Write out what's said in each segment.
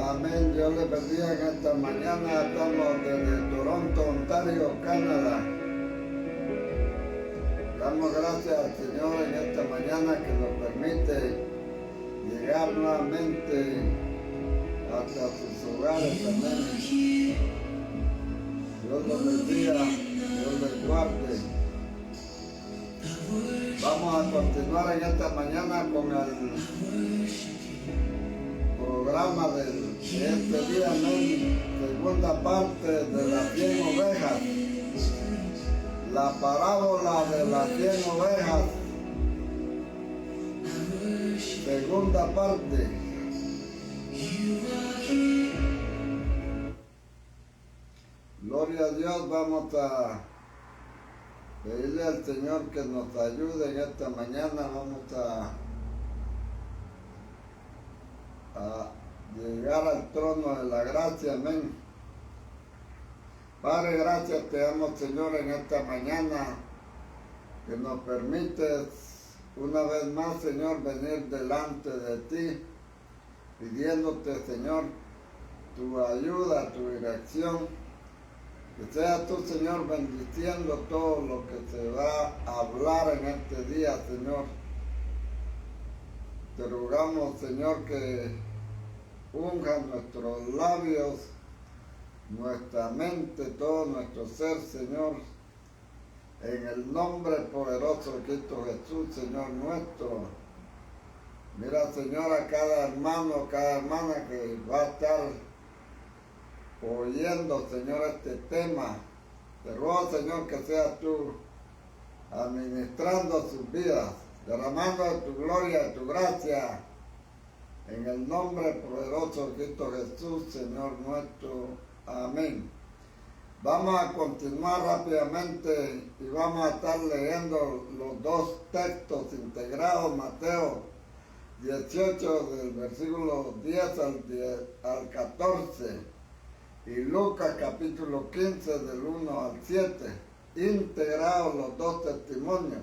Amén, Dios les bendiga en esta mañana. Estamos desde Toronto, Ontario, Canadá. Damos gracias al Señor en esta mañana que nos permite llegar nuevamente hasta sus hogares. Amén. Dios los bendiga, Dios les guarde. Vamos a continuar en esta mañana con el programa de este día, amén. Segunda parte de las 100 ovejas. La parábola de las 100 ovejas. Segunda parte. Gloria a Dios, vamos a pedirle al Señor que nos ayude en esta mañana. Vamos a llegar al trono de la gracia, amén. Padre, gracias te damos, Señor, en esta mañana que nos permites una vez más, Señor, venir delante de ti, pidiéndote, Señor, tu ayuda, tu dirección. Que sea tú, Señor, bendiciendo todo lo que se va a hablar en este día, Señor. Te rogamos, Señor, que unja nuestros labios, nuestra mente, todo nuestro ser, Señor, en el nombre poderoso de Cristo Jesús, Señor nuestro. Mira, Señor, a cada hermano, cada hermana que va a estar oyendo, Señor, este tema. Te ruego, Señor, que seas tú administrando sus vidas, derramando de tu gloria y tu gracia, en el nombre poderoso de Cristo Jesús, Señor nuestro. Amén. Vamos a continuar rápidamente y vamos a estar leyendo los dos textos integrados, Mateo 18 del versículo 10 al 14 y Lucas capítulo 15 del 1 al 7, integrados los dos testimonios,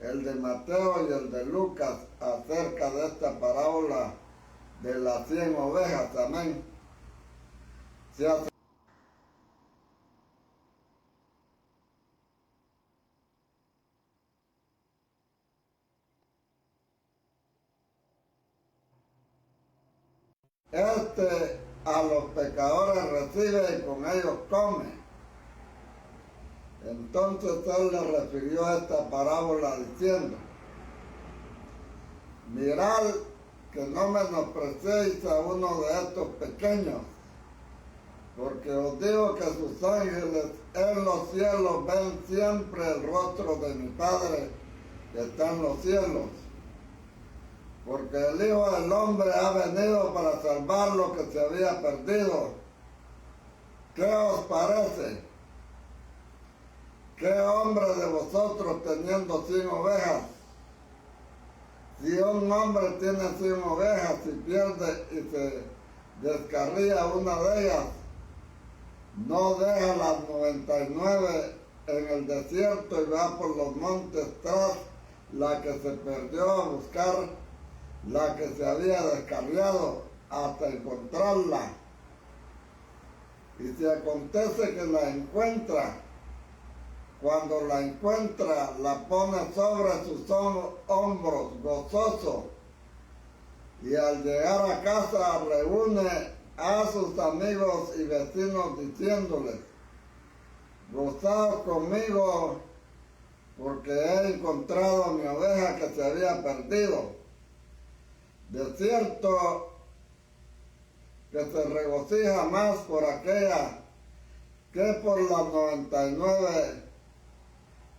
el de Mateo y el de Lucas, acerca de esta parábola de las 100 ovejas. Amén. Este a los pecadores recibe y con ellos come. Entonces él le refirió a esta parábola diciendo: mirad que no menospreciéis a uno de estos pequeños, porque os digo que sus ángeles en los cielos ven siempre el rostro de mi Padre que está en los cielos. Porque el Hijo del Hombre ha venido para salvar lo que se había perdido. ¿Qué os parece? ¿Qué hombre de vosotros teniendo 100 ovejas? Si un hombre tiene 100 ovejas y pierde y se descarría una de ellas, no deja las 99 en el desierto y va por los montes tras la que se perdió a buscar la que se había descarriado hasta encontrarla. Y si acontece que la encuentra, cuando la encuentra, la pone sobre sus hombros gozoso, y al llegar a casa reúne a sus amigos y vecinos diciéndoles: gozaos conmigo, porque he encontrado mi oveja que se había perdido. De cierto que se regocija más por aquella que por las 99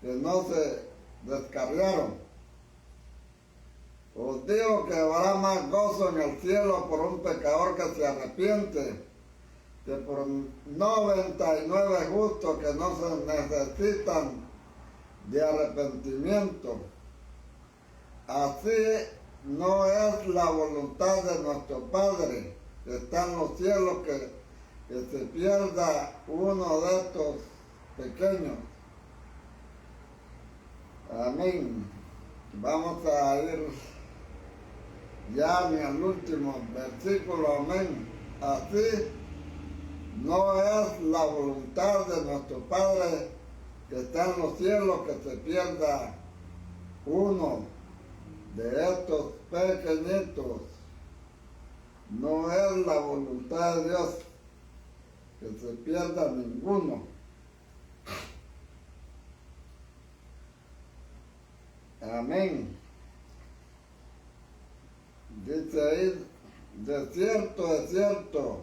que no se descarriaron. Os digo que habrá más gozo en el cielo por un pecador que se arrepiente que por 99 justos que no se necesitan de arrepentimiento. Así no es la voluntad de nuestro Padre que está en los cielos que se pierda uno de estos pequeños. Amén. Vamos a ir ya en el último versículo, amén. así no es la voluntad de nuestro Padre que está en los cielos que se pierda uno de estos pequeñitos. No es la voluntad de Dios que se pierda ninguno. Amén. Dice ahí, de cierto,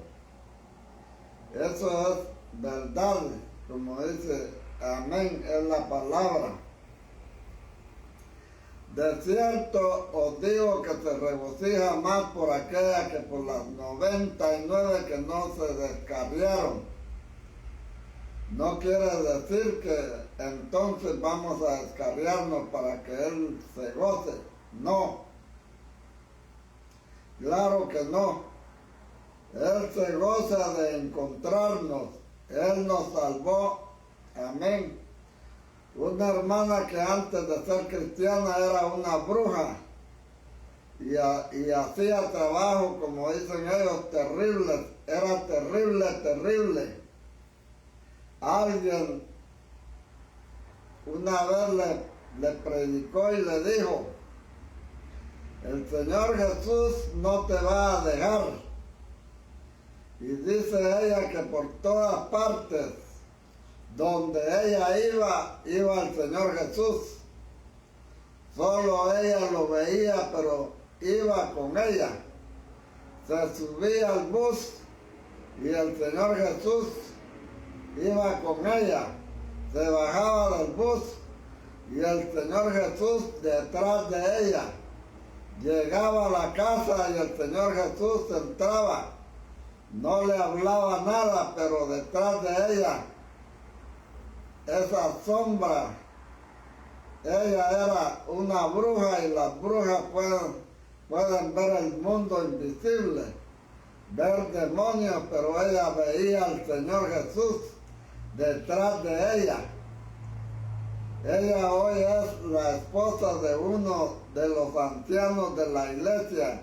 eso es verdad, como dice, amén, es la palabra. De cierto os digo que se regocija más por aquella que por las 99 que no se descarriaron. No quiere decir que entonces vamos a descarriarnos para que Él se goce. No. Claro que no. Él se goza de encontrarnos. Él nos salvó. Amén. Una hermana que antes de ser cristiana era una bruja y hacía trabajo, como dicen ellos, terribles. Era terrible. Alguien una vez le predicó y le dijo, el Señor Jesús no te va a dejar. Y dice ella que por todas partes donde ella iba el Señor Jesús. Solo ella lo veía, pero iba con ella. Se subía al bus y el Señor Jesús iba con ella. Se bajaba del bus y el Señor Jesús detrás de ella. Llegaba a la casa y el Señor Jesús entraba. No le hablaba nada, pero detrás de ella, esa sombra, ella era una bruja y las brujas pueden ver el mundo invisible, ver demonios, pero ella veía al Señor Jesús detrás de ella. Ella hoy es la esposa de uno de los ancianos de la iglesia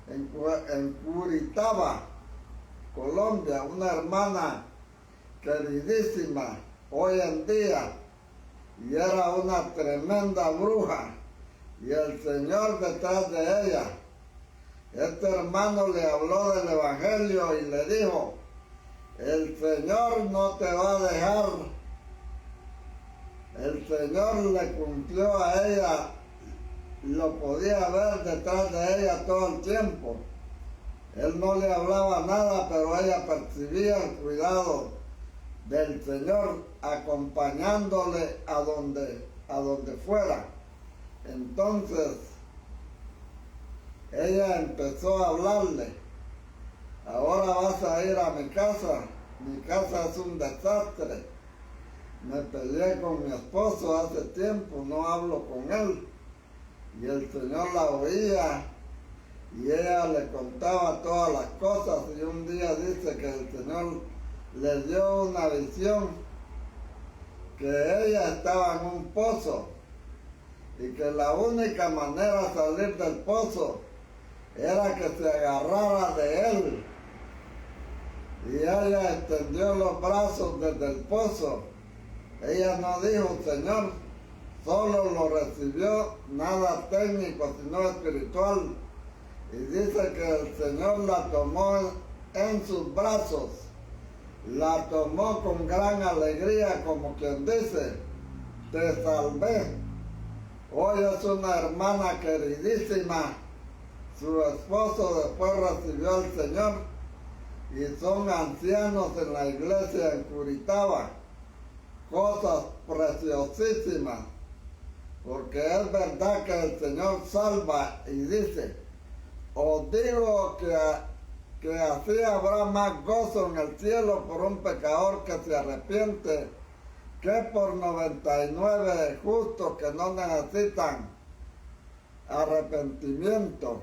en Curitaba, Colombia, una hermana queridísima hoy en día, y era una tremenda bruja, y el Señor detrás de ella. Este hermano le habló del Evangelio y le dijo, el Señor no te va a dejar. El Señor le cumplió a ella, lo podía ver detrás de ella todo el tiempo. Él no le hablaba nada, pero ella percibía el cuidado del Señor acompañándole a donde fuera. Entonces, ella empezó a hablarle, ahora vas a ir a mi casa es un desastre. Me peleé con mi esposo hace tiempo, no hablo con él. Y el Señor la oía y ella le contaba todas las cosas, y un día dice que el Señor le dio una visión que ella estaba en un pozo y que la única manera de salir del pozo era que se agarrara de él, y ella extendió los brazos desde el pozo. Ella no dijo Señor, solo lo recibió, nada técnico sino espiritual. Y dice que el Señor la tomó en sus brazos, la tomó con gran alegría, como quien dice, te salvé. Hoy es una hermana queridísima, su esposo después recibió al Señor y son ancianos en la iglesia en Curitaba, cosas preciosísimas, porque es verdad que el Señor salva y dice, os digo que así habrá más gozo en el cielo por un pecador que se arrepiente que por 99 justos que no necesitan arrepentimiento.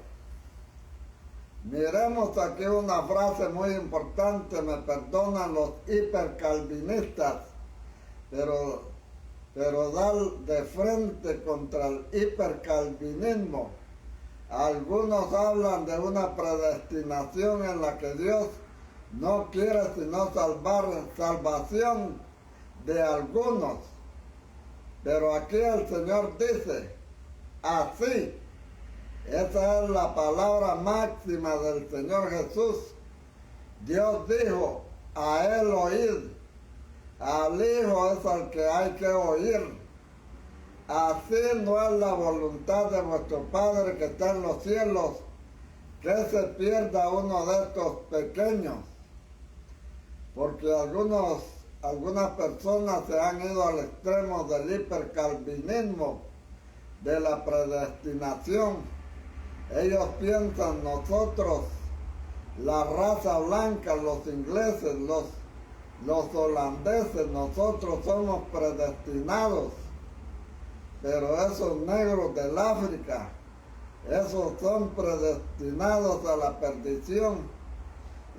Miremos aquí una frase muy importante, me perdonan los hipercalvinistas, pero dar de frente contra el hipercalvinismo Algunos hablan de una predestinación en la que Dios no quiere sino salvación de algunos. Pero aquí el Señor dice, así, esa es la palabra máxima del Señor Jesús. Dios dijo, a Él oíd, al Hijo es al que hay que oír. Así no es la voluntad de vuestro Padre que está en los cielos, que se pierda uno de estos pequeños. Porque algunas personas se han ido al extremo del hipercalvinismo, de la predestinación. Ellos piensan, nosotros, la raza blanca, los ingleses, los holandeses, nosotros somos predestinados. Pero esos negros del África, esos son predestinados a la perdición.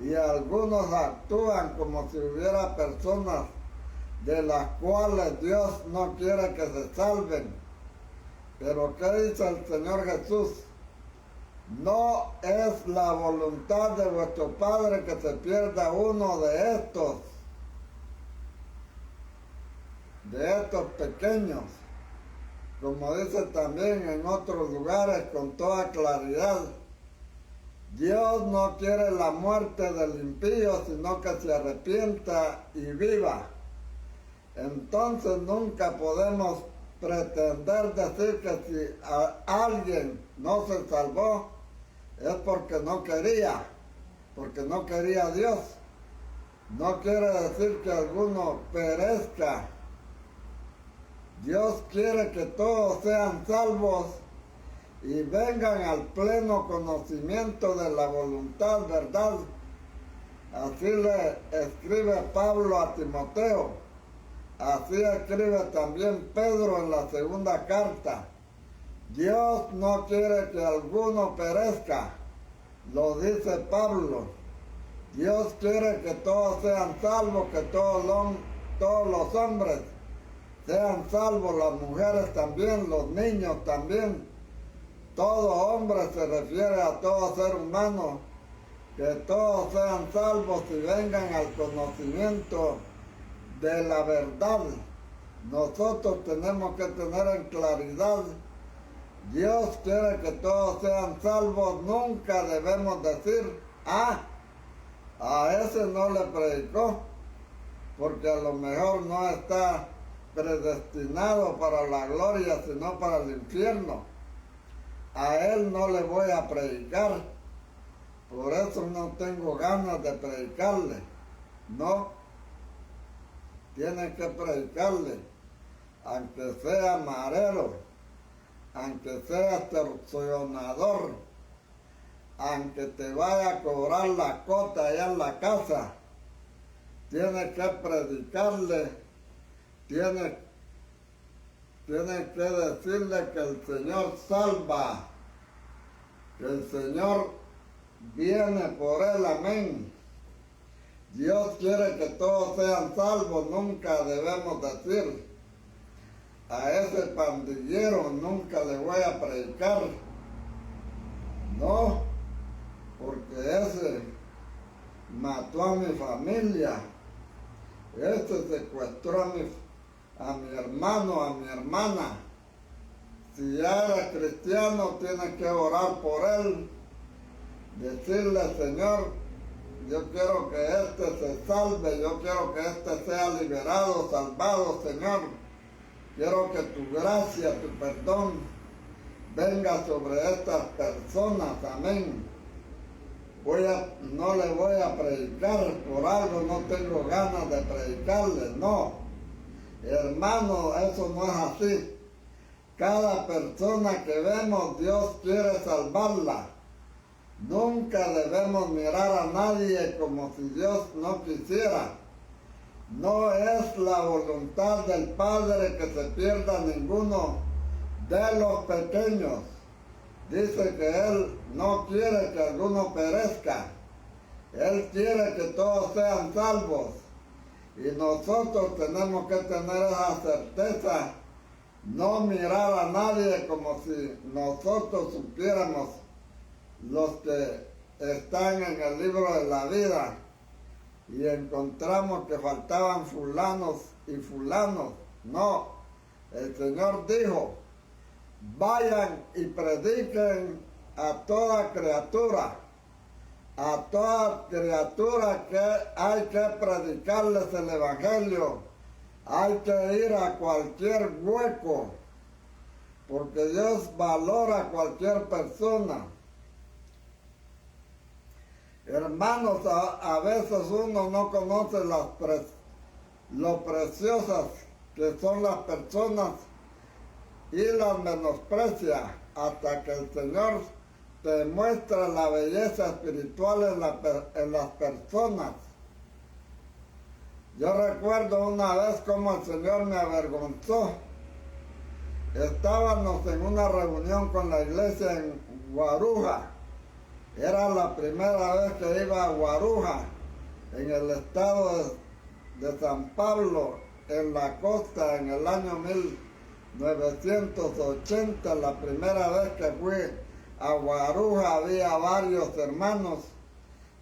Y algunos actúan como si hubiera personas de las cuales Dios no quiere que se salven. Pero ¿qué dice el Señor Jesús? No es la voluntad de vuestro Padre que se pierda uno de estos pequeños. Como dice también en otros lugares con toda claridad, Dios no quiere la muerte del impío, sino que se arrepienta y viva. Entonces nunca podemos pretender decir que si alguien no se salvó, es porque no quería a Dios. No quiere decir que alguno perezca. Dios quiere que todos sean salvos y vengan al pleno conocimiento de la voluntad, ¿verdad? Así le escribe Pablo a Timoteo. Así escribe también Pedro en la segunda carta. Dios no quiere que alguno perezca, lo dice Pablo. Dios quiere que todos sean salvos, que todos los hombres sean salvos, las mujeres también, los niños también. Todo hombre se refiere a todo ser humano, que todos sean salvos y vengan al conocimiento de la verdad. Nosotros tenemos que tener en claridad, Dios quiere que todos sean salvos. Nunca debemos decir, a ese no le predicó, porque a lo mejor no está predestinado para la gloria, sino para el infierno. A él no le voy a predicar, por eso no tengo ganas de predicarle. No, tiene que predicarle, aunque sea marero, aunque sea extorsionador, aunque te vaya a cobrar la cota allá en la casa, tiene que predicarle, tiene que decirle que el Señor salva, que el Señor viene por él, amén. Dios quiere que todos sean salvos. Nunca debemos decir, a ese pandillero nunca le voy a predicar. No, porque ese mató a mi familia, ese secuestró a mi hermano, a mi hermana. Si ya era cristiano, tiene que orar por él, decirle, Señor, yo quiero que este se salve, yo quiero que este sea liberado, salvado, Señor. Quiero que tu gracia, tu perdón venga sobre estas personas, amén. No le voy a predicar por algo, no tengo ganas de predicarle, no. Hermano, eso no es así. Cada persona que vemos, Dios quiere salvarla. Nunca debemos mirar a nadie como si Dios no quisiera. No es la voluntad del Padre que se pierda ninguno de los pequeños. Dice que Él no quiere que alguno perezca. Él quiere que todos sean salvos. Y nosotros tenemos que tener esa certeza, no mirar a nadie como si nosotros supiéramos los que están en el libro de la vida y encontramos que faltaban fulanos y fulanos. No, el Señor dijo, vayan y prediquen a toda criatura que hay que predicarles el Evangelio, hay que ir a cualquier hueco, porque Dios valora a cualquier persona. Hermanos, a veces uno no conoce lo preciosas que son las personas y las menosprecia hasta que el Señor te muestra la belleza espiritual en las personas. Yo recuerdo una vez como el Señor me avergonzó. Estábamos en una reunión con la iglesia en Guarujá. Era la primera vez que iba a Guarujá, en el estado de San Pablo, en la costa, en el año 1980, la primera vez que fui a Guarujá. Había varios hermanos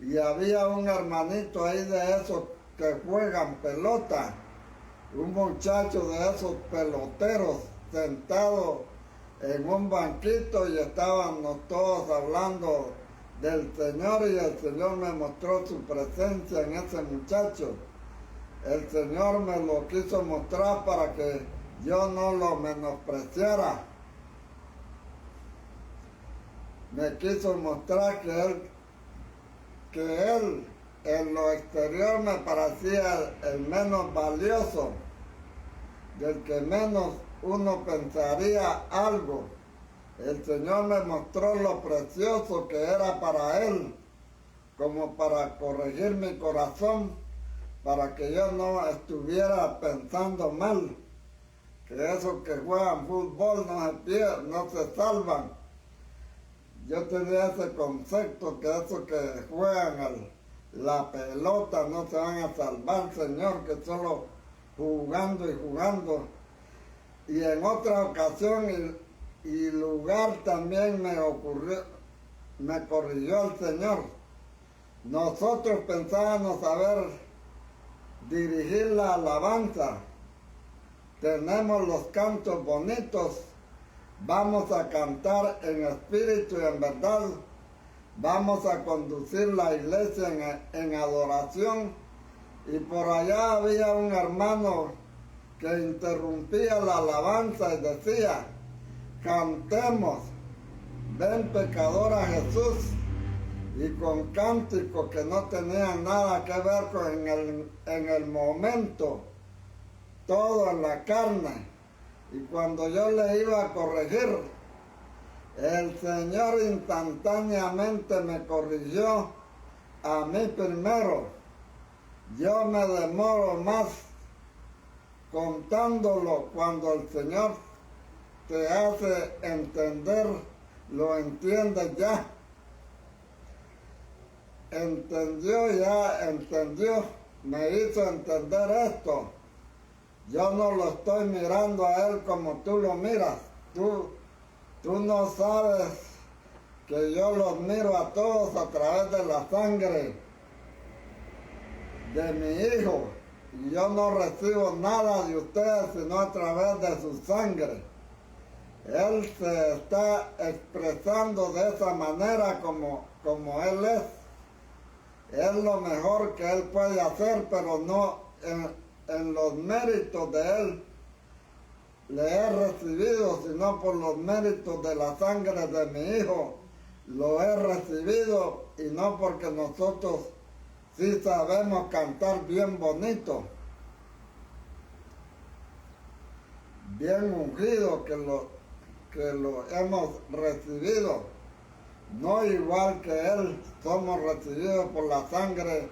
y había un hermanito ahí de esos que juegan pelota, un muchacho de esos peloteros sentado en un banquito y estábamos todos hablando del Señor y el Señor me mostró su presencia en ese muchacho. El Señor me lo quiso mostrar para que yo no lo menospreciara. Me quiso mostrar que él en lo exterior me parecía el menos valioso, del que menos uno pensaría algo. El Señor me mostró lo precioso que era para él, como para corregir mi corazón, para que yo no estuviera pensando mal, que esos que juegan fútbol no se salvan. Yo tenía ese concepto que esos que juegan la pelota no se van a salvar, Señor, que solo jugando y jugando. Y en otra ocasión y lugar también me corrigió el Señor. Nosotros pensábamos saber dirigir la alabanza. Tenemos los cantos bonitos. Vamos a cantar en espíritu y en verdad. Vamos a conducir la iglesia en adoración. Y por allá había un hermano que interrumpía la alabanza y decía, cantemos, ven pecador a Jesús, y con cánticos que no tenían nada que ver con en el momento, todo en la carne. Y cuando yo le iba a corregir, el Señor instantáneamente me corrigió a mí primero. Yo me demoro más contándolo. Cuando el Señor te hace entender, lo entiendes ya. Entendió, me hizo entender esto. Yo no lo estoy mirando a él como tú lo miras. Tú no sabes que yo los miro a todos a través de la sangre de mi Hijo. Y yo no recibo nada de ustedes sino a través de su sangre. Él se está expresando de esa manera como Él es. Es lo mejor que Él puede hacer, pero no en los méritos de Él le he recibido, sino por los méritos de la sangre de mi Hijo lo he recibido, y no porque nosotros sí sabemos cantar bien bonito, bien ungido, que lo hemos recibido, no igual que Él, somos recibidos por la sangre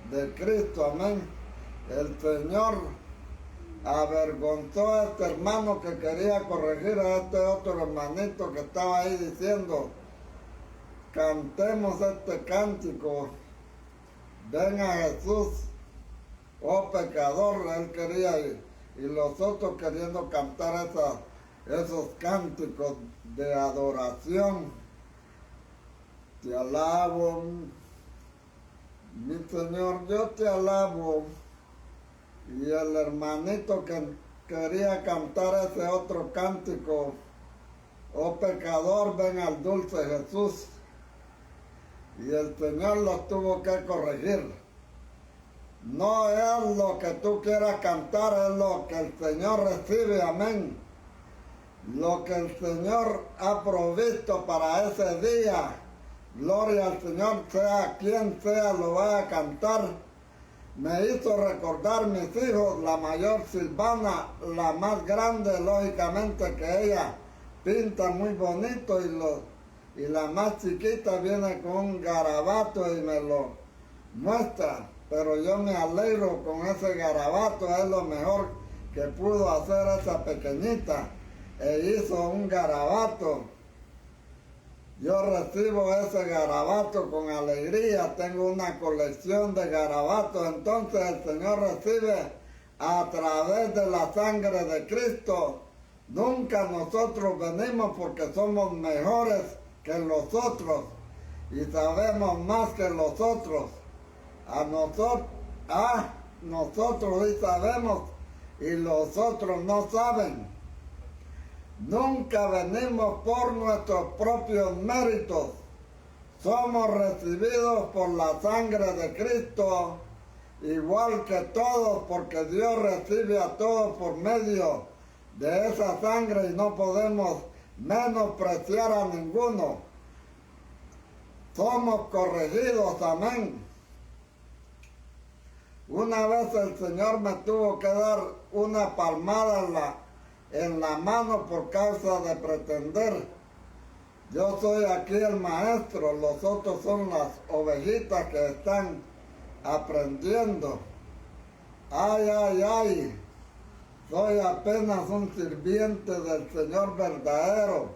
de Cristo, amén. El Señor avergonzó a este hermano que quería corregir a este otro hermanito que estaba ahí diciendo, cantemos este cántico, ven a Jesús, oh pecador. Él quería y los otros queriendo cantar esos cánticos de adoración. Te alabo, mi Señor, yo te alabo. Y el hermanito que quería cantar ese otro cántico, oh pecador, ven al dulce Jesús. Y el Señor lo tuvo que corregir. No es lo que tú quieras cantar, es lo que el Señor recibe, amén. Lo que el Señor ha provisto para ese día. Gloria al Señor, sea quien sea, lo vaya a cantar. Me hizo recordar mis hijos, la mayor Silvana, la más grande, lógicamente que ella pinta muy bonito y la más chiquita viene con un garabato y me lo muestra. Pero yo me alegro con ese garabato, es lo mejor que pudo hacer esa pequeñita. E hizo un garabato. Yo recibo ese garabato con alegría, tengo una colección de garabatos, entonces el Señor recibe a través de la sangre de Cristo. Nunca nosotros venimos porque somos mejores que los otros y sabemos más que los otros. A nosotros sí sabemos y los otros no saben. Nunca venimos por nuestros propios méritos. Somos recibidos por la sangre de Cristo, igual que todos, porque Dios recibe a todos por medio de esa sangre y no podemos menospreciar a ninguno. Somos corregidos, amén. Una vez el Señor me tuvo que dar una palmada en la mano por causa de pretender. Yo soy aquí el maestro, los otros son las ovejitas que están aprendiendo. Ay, ay, ay, soy apenas un sirviente del Señor verdadero.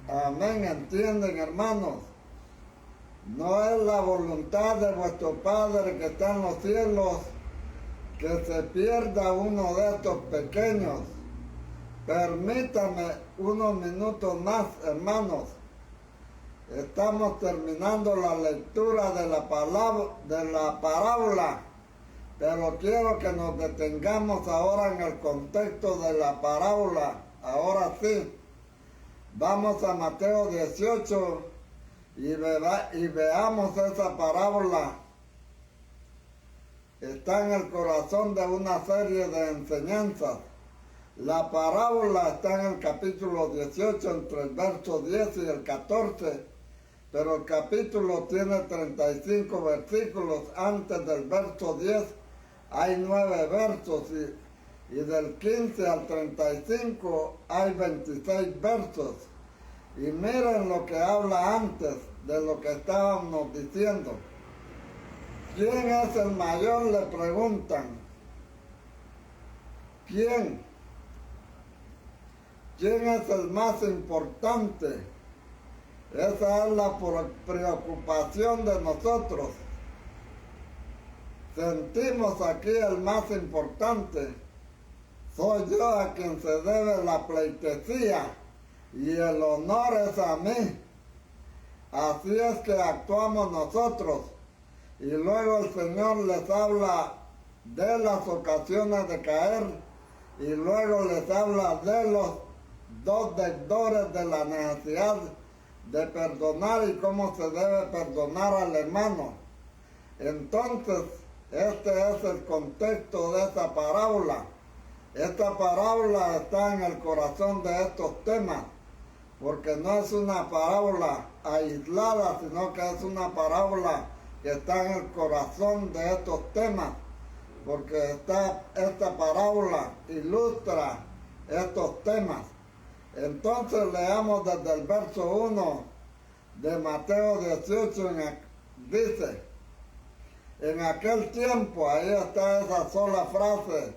Amén, ¿entienden, hermanos? No es la voluntad de vuestro Padre que está en los cielos que se pierda uno de estos pequeños. Permítame unos minutos más, hermanos. Estamos terminando la lectura de la parábola, pero quiero que nos detengamos ahora en el contexto de la parábola. Ahora sí, vamos a Mateo 18 y veamos esa parábola. Está en el corazón de una serie de enseñanzas. La parábola está en el capítulo 18, entre el verso 10 y el 14, pero el capítulo tiene 35 versículos. Antes del verso 10 hay 9 versos y del 15 al 35 hay 26 versos. Y miren lo que habla antes de lo que estábamos diciendo. ¿Quién es el mayor?, le preguntan. ¿Quién? ¿Quién es el más importante? Esa es la preocupación de nosotros. Sentimos aquí el más importante. Soy yo a quien se debe la pleitesía y el honor es a mí. Así es que actuamos nosotros. Y luego el Señor les habla de las ocasiones de caer y luego les habla de los dos deudores, de la necesidad de perdonar y cómo se debe perdonar al hermano. Entonces, este es el contexto de esta parábola. Esta parábola está en el corazón de estos temas, porque no es una parábola aislada, sino que es una parábola que está en el corazón de estos temas, porque esta parábola ilustra estos temas. Entonces leamos desde el verso 1 de Mateo 18, dice: en aquel tiempo, ahí está esa sola frase,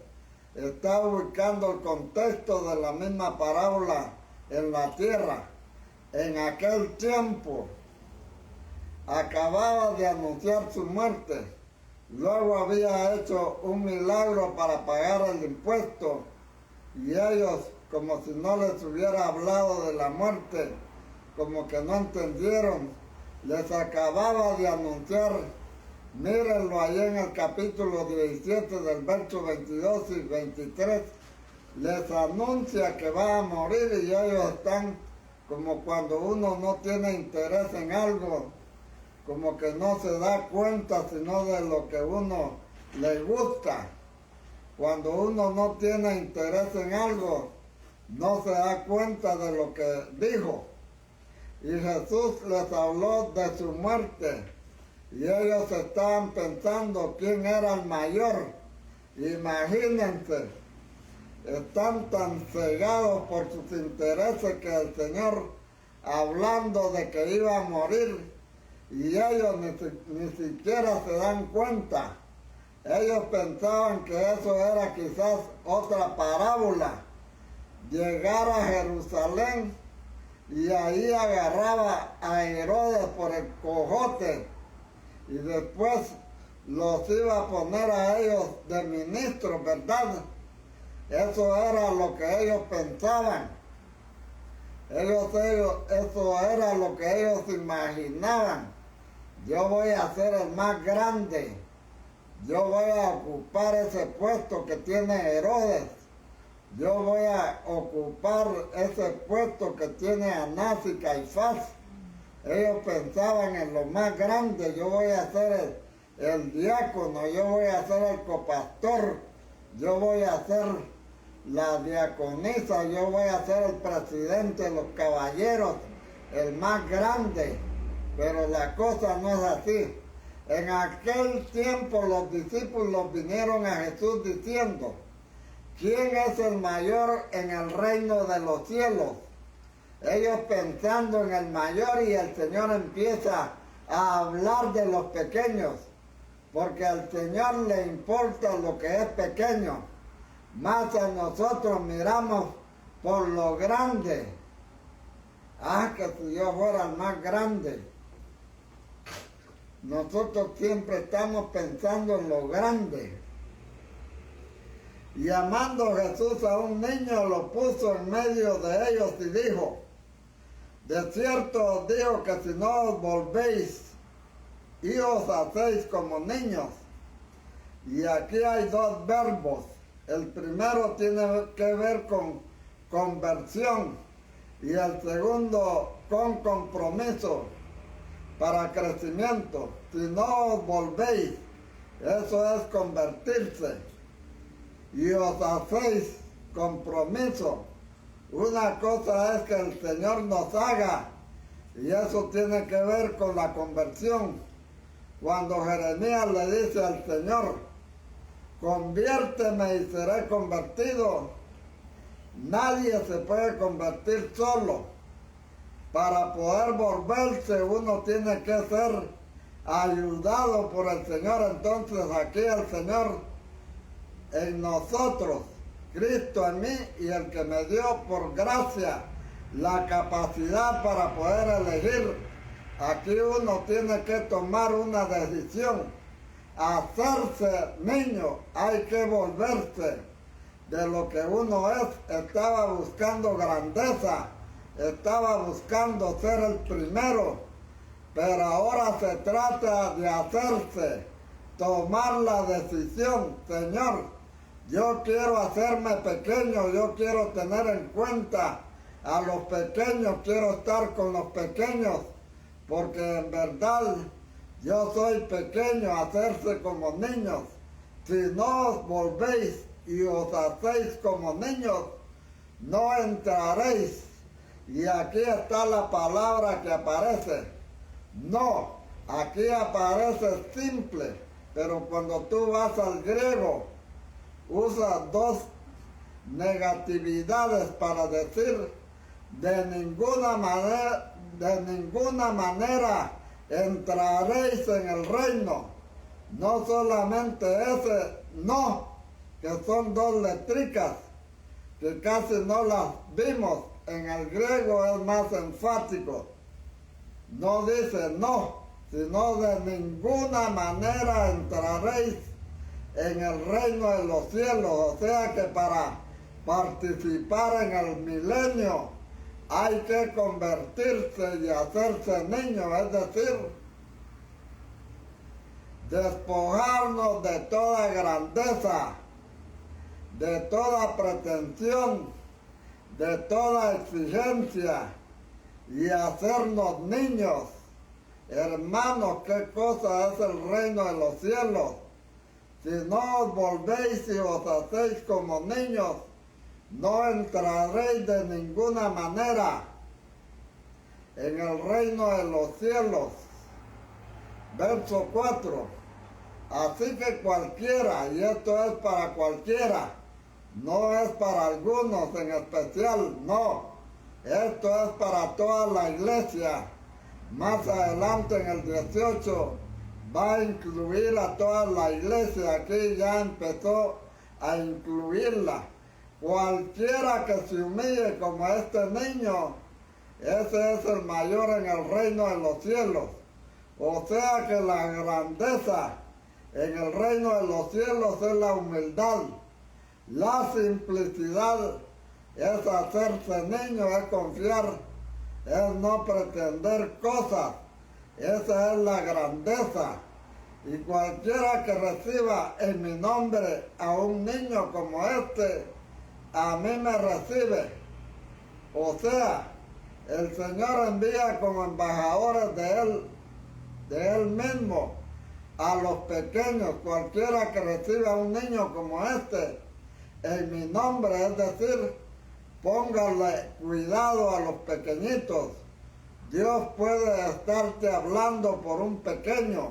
está ubicando el contexto de la misma parábola en la tierra. En aquel tiempo acababa de anunciar su muerte, luego había hecho un milagro para pagar el impuesto, y ellos, como si no les hubiera hablado de la muerte, como que no entendieron. Les acababa de anunciar, mírenlo ahí en el capítulo 17 del verso 22 y 23, les anuncia que va a morir y ellos están como cuando uno no tiene interés en algo, como que no se da cuenta sino de lo que uno le gusta. Cuando uno no tiene interés en algo, no se da cuenta de lo que dijo. Y Jesús les habló de su muerte. Y ellos estaban pensando quién era el mayor. Imagínense, están tan cegados por sus intereses que el Señor, hablando de que iba a morir, y ellos ni siquiera se dan cuenta. Ellos pensaban que eso era quizás otra parábola. Llegar a Jerusalén y ahí agarraba a Herodes por el cojote y después los iba a poner a ellos de ministros, ¿verdad? Eso era lo que ellos pensaban. Eso era lo que ellos imaginaban. Yo voy a ser el más grande. Yo voy a ocupar ese puesto que tiene Herodes. Yo voy a ocupar ese puesto que tiene Anás y Caifás. Ellos pensaban en lo más grande. Yo voy a ser el diácono, yo voy a ser el copastor, yo voy a ser la diaconisa, yo voy a ser el presidente de los caballeros, el más grande. Pero la cosa no es así. En aquel tiempo los discípulos vinieron a Jesús diciendo, ¿quién es el mayor en el reino de los cielos? Ellos pensando en el mayor, y el Señor empieza a hablar de los pequeños, porque al Señor le importa lo que es pequeño, más a nosotros miramos por lo grande. Que si yo fuera el más grande. Nosotros siempre estamos pensando en lo grande. Y llamando Jesús a un niño, lo puso en medio de ellos y dijo, de cierto os digo que si no os volvéis y os hacéis como niños. Y aquí hay dos verbos. El primero tiene que ver con conversión y el segundo con compromiso para crecimiento. Si no os volvéis, eso es convertirse. Y os hacéis compromiso. Una cosa es que el Señor nos haga, y eso tiene que ver con la conversión. Cuando Jeremías le dice al Señor, conviérteme y seré convertido, nadie se puede convertir solo. Para poder volverse uno tiene que ser ayudado por el Señor. Entonces aquí el Señor en nosotros, Cristo en mí, y el que me dio por gracia la capacidad para poder elegir. Aquí uno tiene que tomar una decisión. Hacerse niño, hay que volverse de lo que uno es. Estaba buscando grandeza, estaba buscando ser el primero, pero ahora se trata de hacerse, tomar la decisión. Señor, yo quiero hacerme pequeño, yo quiero tener en cuenta a los pequeños, quiero estar con los pequeños, porque en verdad yo soy pequeño. Hacerse como niños. Si no os volvéis y os hacéis como niños, no entraréis. Y aquí está la palabra que aparece. No, aquí aparece simple, pero cuando tú vas al griego, usa dos negatividades para decir de ninguna manera entraréis en el reino. No solamente ese no, que son dos letricas que casi no las vimos. En el griego es más enfático. No dice no, sino de ninguna manera entraréis en el reino de los cielos. O sea que para participar en el milenio hay que convertirse y hacerse niño, es decir, despojarnos de toda grandeza, de toda pretensión, de toda exigencia y hacernos niños. Hermanos, ¿qué cosa es el reino de los cielos? Si no os volvéis y os hacéis como niños, no entraréis de ninguna manera en el reino de los cielos. Verso 4. Así que cualquiera, y esto es para cualquiera, no es para algunos en especial, no. Esto es para toda la iglesia. Más adelante en el 18 va a incluir a toda la iglesia. Aquí ya empezó a incluirla. Cualquiera que se humille como este niño, ese es el mayor en el reino de los cielos. O sea que la grandeza en el reino de los cielos es la humildad. La simplicidad es hacerse niño, es confiar, es no pretender cosas. Esa es la grandeza. Y cualquiera que reciba en mi nombre a un niño como este, a mí me recibe. O sea, el Señor envía como embajadores de Él mismo, a los pequeños. Cualquiera que reciba a un niño como este, en mi nombre, es decir, póngale cuidado a los pequeñitos. Dios puede estarte hablando por un pequeño.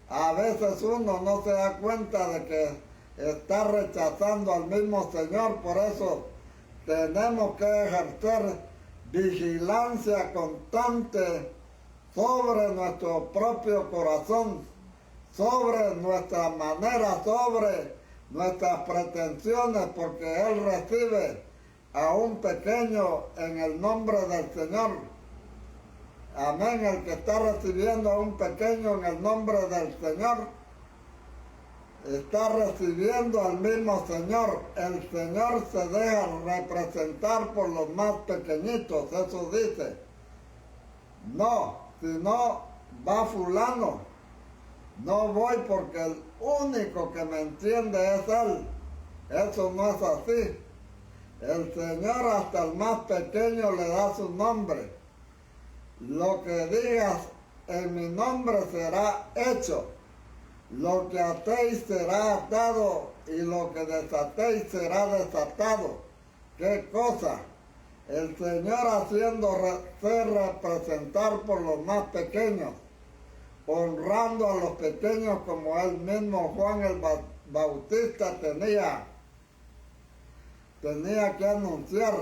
A veces uno no se da cuenta de que está rechazando al mismo Señor. Por eso tenemos que ejercer vigilancia constante sobre nuestro propio corazón, sobre nuestra manera, sobre nuestras pretensiones, porque Él recibe a un pequeño en el nombre del Señor. Amén. El que está recibiendo a un pequeño en el nombre del Señor, está recibiendo al mismo Señor. El Señor se deja representar por los más pequeñitos, eso dice. No, si no va fulano, no voy porque el único que me entiende es Él. Eso no es así. El Señor hasta el más pequeño le da su nombre. Lo que digas en mi nombre será hecho. Lo que atéis será atado y lo que desatéis será desatado. ¿Qué cosa? El Señor haciéndose representar por los más pequeños, honrando a los pequeños como él mismo, Juan el Bautista, tenía que anunciar.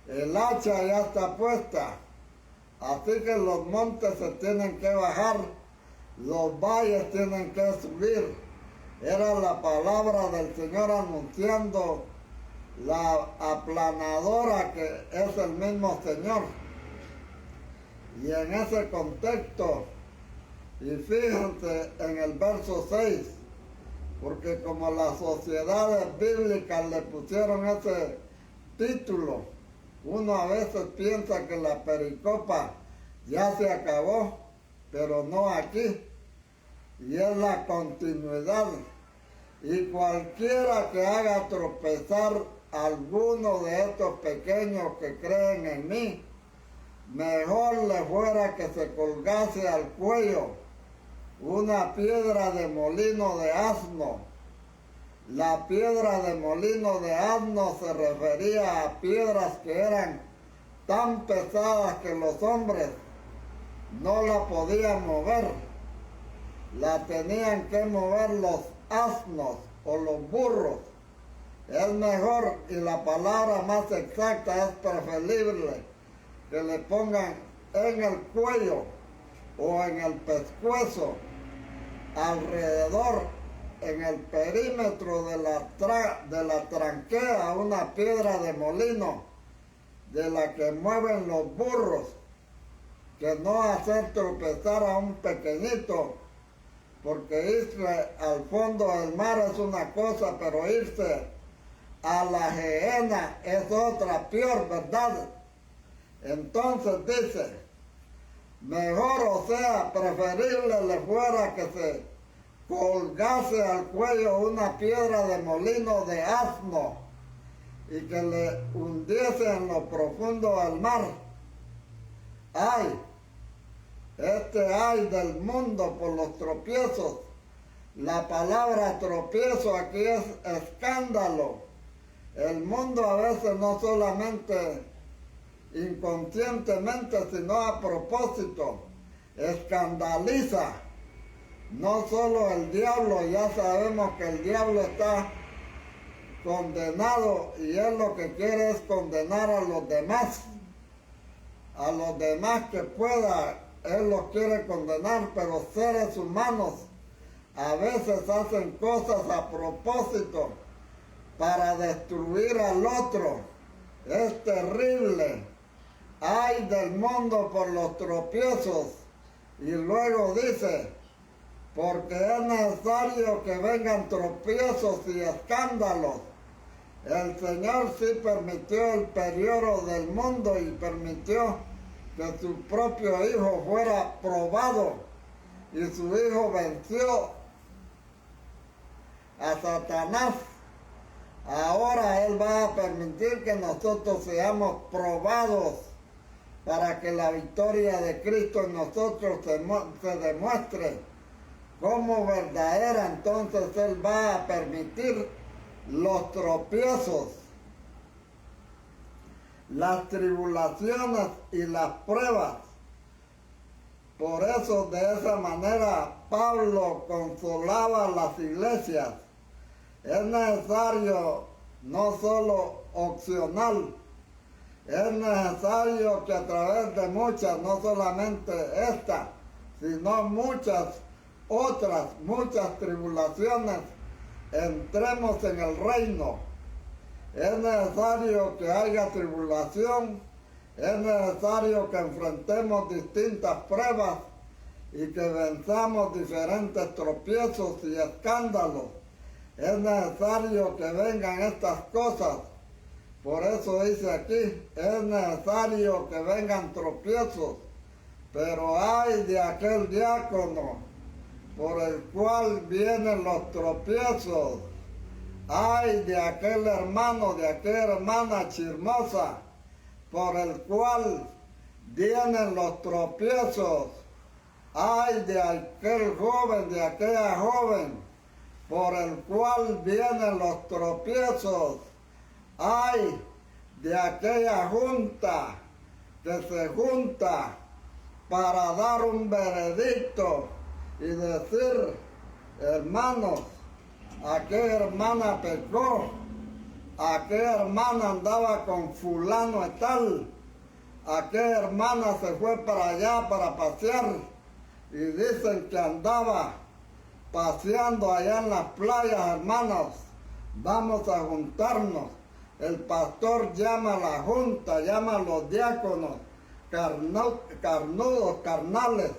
El hacha ya está puesta. Así que los montes se tienen que bajar, los valles tienen que subir. Era la palabra del Señor anunciando la aplanadora que es el mismo Señor. Y en ese contexto, y fíjense en el verso 6, porque como las sociedades bíblicas le pusieron ese título, uno a veces piensa que la pericopa ya se acabó, pero no aquí. Y es la continuidad. Y cualquiera que haga tropezar a alguno de estos pequeños que creen en mí, mejor le fuera que se colgase al cuello una piedra de molino de asno. La piedra de molino de asno se refería a piedras que eran tan pesadas que los hombres no la podían mover. La tenían que mover los asnos o los burros. Es mejor, y la palabra más exacta es preferible, que le pongan en el cuello o en el pescuezo, alrededor, en el perímetro de la tranquea, una piedra de molino, de la que mueven los burros, que no hacer tropezar a un pequeñito, porque irse al fondo del mar es una cosa, pero irse a la gehenna es otra, peor, ¿verdad? Entonces dice, mejor, o sea, preferible le fuera que se colgase al cuello una piedra de molino de asno y que le hundiese en lo profundo del mar. Ay, este ay del mundo por los tropiezos. La palabra tropiezo aquí es escándalo. El mundo a veces no solamente inconscientemente, sino a propósito, escandaliza. No solo el diablo, ya sabemos que el diablo está condenado y él lo que quiere es condenar a los demás que pueda, él los quiere condenar, pero seres humanos a veces hacen cosas a propósito para destruir al otro. Es terrible. Ay del mundo por los tropiezos. Y luego dice, porque es necesario que vengan tropiezos y escándalos. El Señor sí permitió el periodo del mundo y permitió que su propio Hijo fuera probado. Y su Hijo venció a Satanás. Ahora Él va a permitir que nosotros seamos probados para que la victoria de Cristo en nosotros se demuestre como verdadera. Entonces Él va a permitir los tropiezos, las tribulaciones y las pruebas. Por eso de esa manera Pablo consolaba a las iglesias. Es necesario, no solo opcional, es necesario que a través de muchas, no solamente esta, sino muchas otras, muchas tribulaciones, entremos en el reino. Es necesario que haya tribulación, es necesario que enfrentemos distintas pruebas y que venzamos diferentes tropiezos y escándalos. Es necesario que vengan estas cosas. Por eso dice aquí, es necesario que vengan tropiezos. Pero ay de aquel diácono por el cual vienen los tropiezos. Ay de aquel hermano, de aquella hermana chismosa, por el cual vienen los tropiezos. Ay de aquel joven, de aquella joven, por el cual vienen los tropiezos. Ay de aquella junta que se junta para dar un veredicto y decir, hermanos, aquella hermana pecó, aquella hermana andaba con fulano y tal, aquella hermana se fue para allá para pasear y dicen que andaba paseando allá en las playas, hermanos, vamos a juntarnos. El pastor llama a la junta, llama a los diáconos, carnudos, carnales,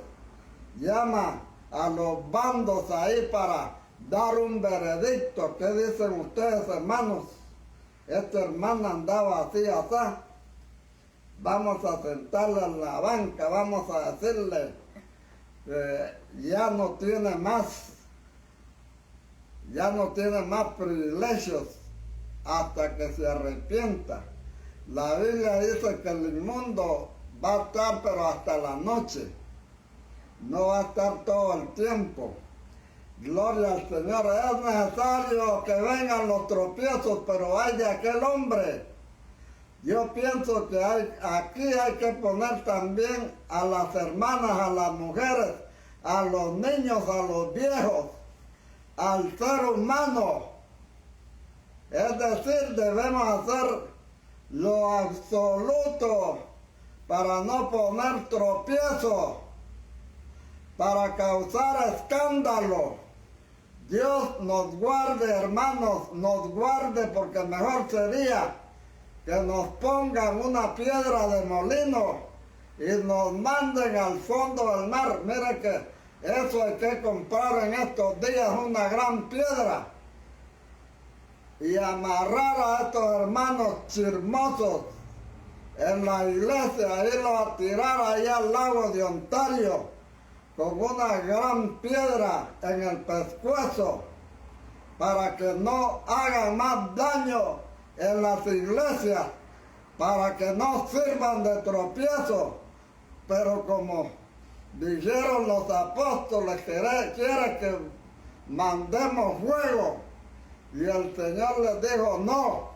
llama a los bandos ahí para dar un veredicto. ¿Qué dicen ustedes, hermanos? Esta hermana andaba así, así. Vamos a sentarla en la banca, vamos a decirle que ya no tiene más privilegios hasta que se arrepienta. La Biblia dice que el inmundo va a estar pero hasta la noche, no va a estar todo el tiempo. Gloria al Señor. Es necesario que vengan los tropiezos, pero hay de aquel hombre. Yo pienso que aquí hay que poner también a las hermanas, a las mujeres, a los niños, a los viejos, al ser humano. Es decir, debemos hacer lo absoluto para no poner tropiezo, para causar escándalo. Dios nos guarde, hermanos, nos guarde, porque mejor sería que nos pongan una piedra de molino y nos manden al fondo del mar. Mire que eso hay que comprar en estos días, una gran piedra, y amarrar a estos hermanos chismosos en la iglesia, irlo a tirar ahí al lago de Ontario con una gran piedra en el pescuezo para que no hagan más daño en las iglesias, para que no sirvan de tropiezo. Pero como dijeron los apóstoles, quiere que mandemos fuego, y el Señor les dijo no.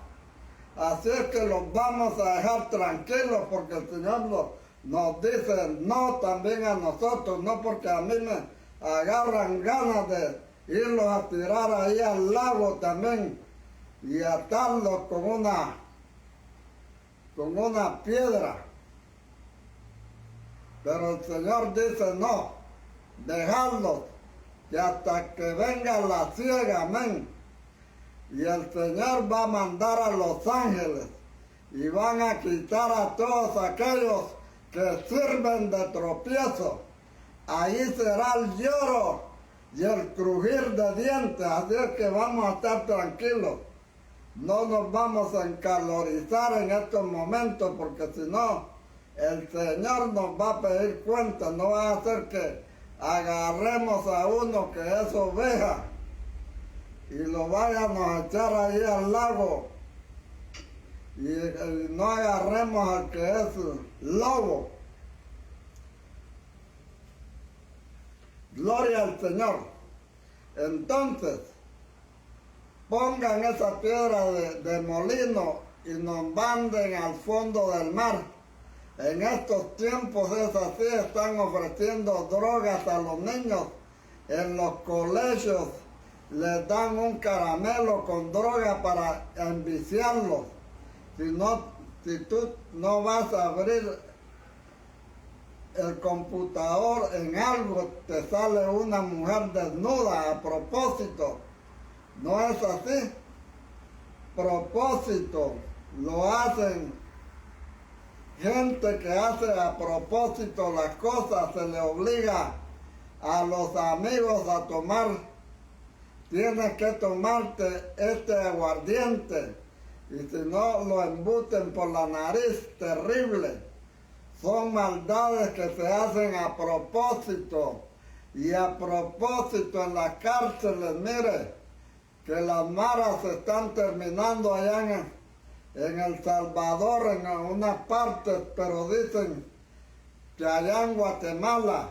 Así es que los vamos a dejar tranquilos, porque el Señor nos dice no también a nosotros, no porque a mí me agarran ganas de irlos a tirar ahí al lago también y atarlos con una piedra. Pero el Señor dice no, dejarlos, que hasta que venga la ciega, amén. Y el Señor va a mandar a los ángeles y van a quitar a todos aquellos que sirven de tropiezo. Ahí será el lloro y el crujir de dientes, así es que vamos a estar tranquilos. No nos vamos a encalorizar en estos momentos, porque si no, el Señor nos va a pedir cuenta. No va a hacer que agarremos a uno que es oveja y lo vayamos a echar ahí al lago, y no agarremos al que es lobo. Gloria al Señor. Entonces, pongan esa piedra de molino y nos manden al fondo del mar. En estos tiempos es así, están ofreciendo drogas a los niños. En los colegios les dan un caramelo con droga para enviciarlos. Si tú no vas a abrir el computador en algo, te sale una mujer desnuda a propósito. No es así. Propósito lo hacen gente que hace a propósito las cosas. Se le obliga a los amigos a tomar. Tienes que tomarte este aguardiente, y si no lo embuten por la nariz, terrible. Son maldades que se hacen a propósito. Y a propósito en las cárceles, mire, que las maras se están terminando allá en El Salvador, en unas partes, pero dicen que allá en Guatemala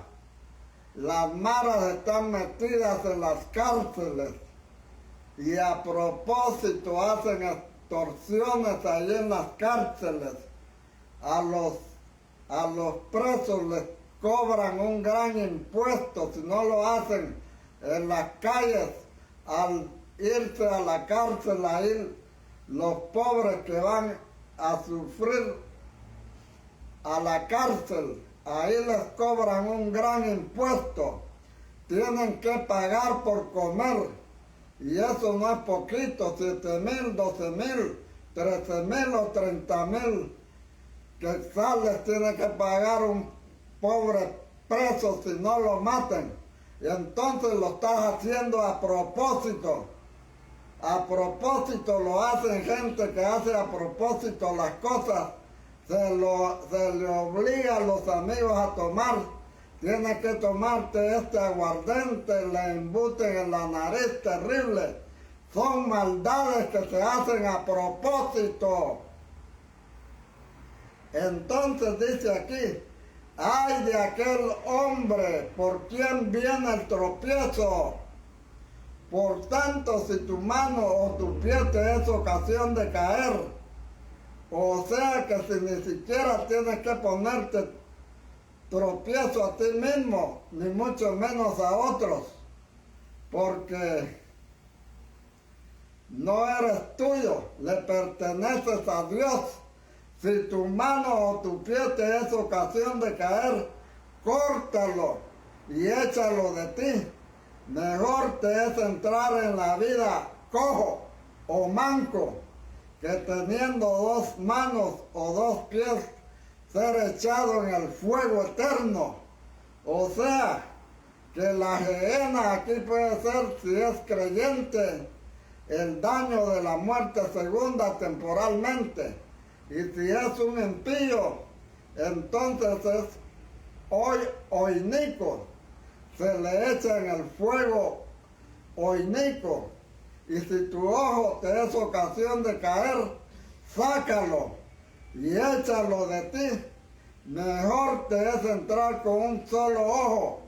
las maras están metidas en las cárceles y a propósito hacen extorsiones allí en las cárceles. A los presos les cobran un gran impuesto si no lo hacen en las calles. Al irse a la cárcel, ahí los pobres que van a sufrir a la cárcel, ahí les cobran un gran impuesto. Tienen que pagar por comer, y eso no es poquito, 7,000, 12,000, 13,000 o 30,000 quetzales tiene que pagar un pobre preso si no lo maten. Y entonces lo estás haciendo a propósito. A propósito lo hacen gente que hace a propósito las cosas. Se le obliga a los amigos a tomar. Tienes que tomarte este aguardiente, le embuten en la nariz, terrible. Son maldades que se hacen a propósito. Entonces dice aquí, ay de aquel hombre por quien viene el tropiezo. Por tanto, si tu mano o tu pie te es ocasión de caer, o sea que si ni siquiera tienes que ponerte tropiezo a ti mismo, ni mucho menos a otros, porque no eres tuyo, le perteneces a Dios. Si tu mano o tu pie te es ocasión de caer, córtalo y échalo de ti. Mejor te es entrar en la vida cojo o manco, que teniendo 2 manos o 2 pies, ser echado en el fuego eterno. O sea, que la gehenna aquí puede ser, si es creyente, el daño de la muerte segunda temporalmente. Y si es un impío, entonces es oinico. Se le echa en el fuego oinico. Y si tu ojo te es ocasión de caer, sácalo y échalo de ti. Mejor te es entrar con un solo ojo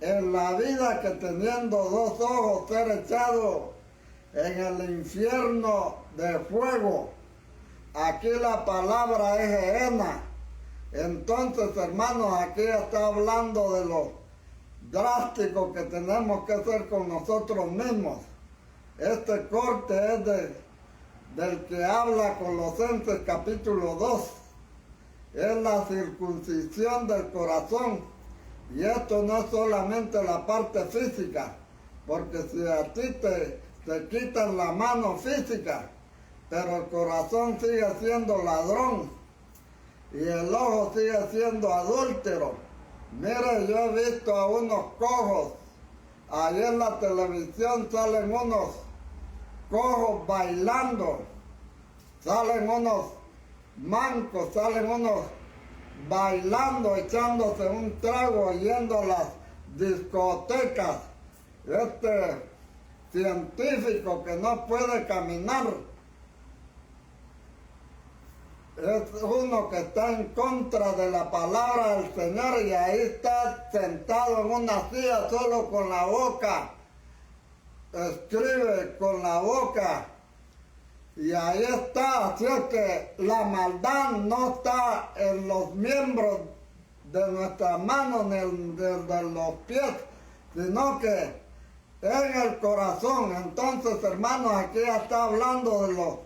en la vida que teniendo dos ojos ser echado en el infierno de fuego. Aquí la palabra es Gehenna. Entonces, hermanos, aquí está hablando de lo drástico que tenemos que hacer con nosotros mismos. Este corte es del que habla Colosenses capítulo 2. Es la circuncisión del corazón. Y esto no es solamente la parte física, porque si a ti te quitan la mano física, pero el corazón sigue siendo ladrón y el ojo sigue siendo adúltero. Mire, yo he visto a unos cojos, ahí en la televisión salen unos cojos bailando, salen unos mancos, salen unos bailando, echándose un trago, yendo a las discotecas. Este científico que no puede caminar es uno que está en contra de la palabra del Señor y ahí está sentado en una silla solo con la boca, escribe con la boca. Y ahí está, así es que la maldad no está en los miembros de nuestras manos ni de los pies, sino que en el corazón. Entonces, hermanos, aquí está hablando de lo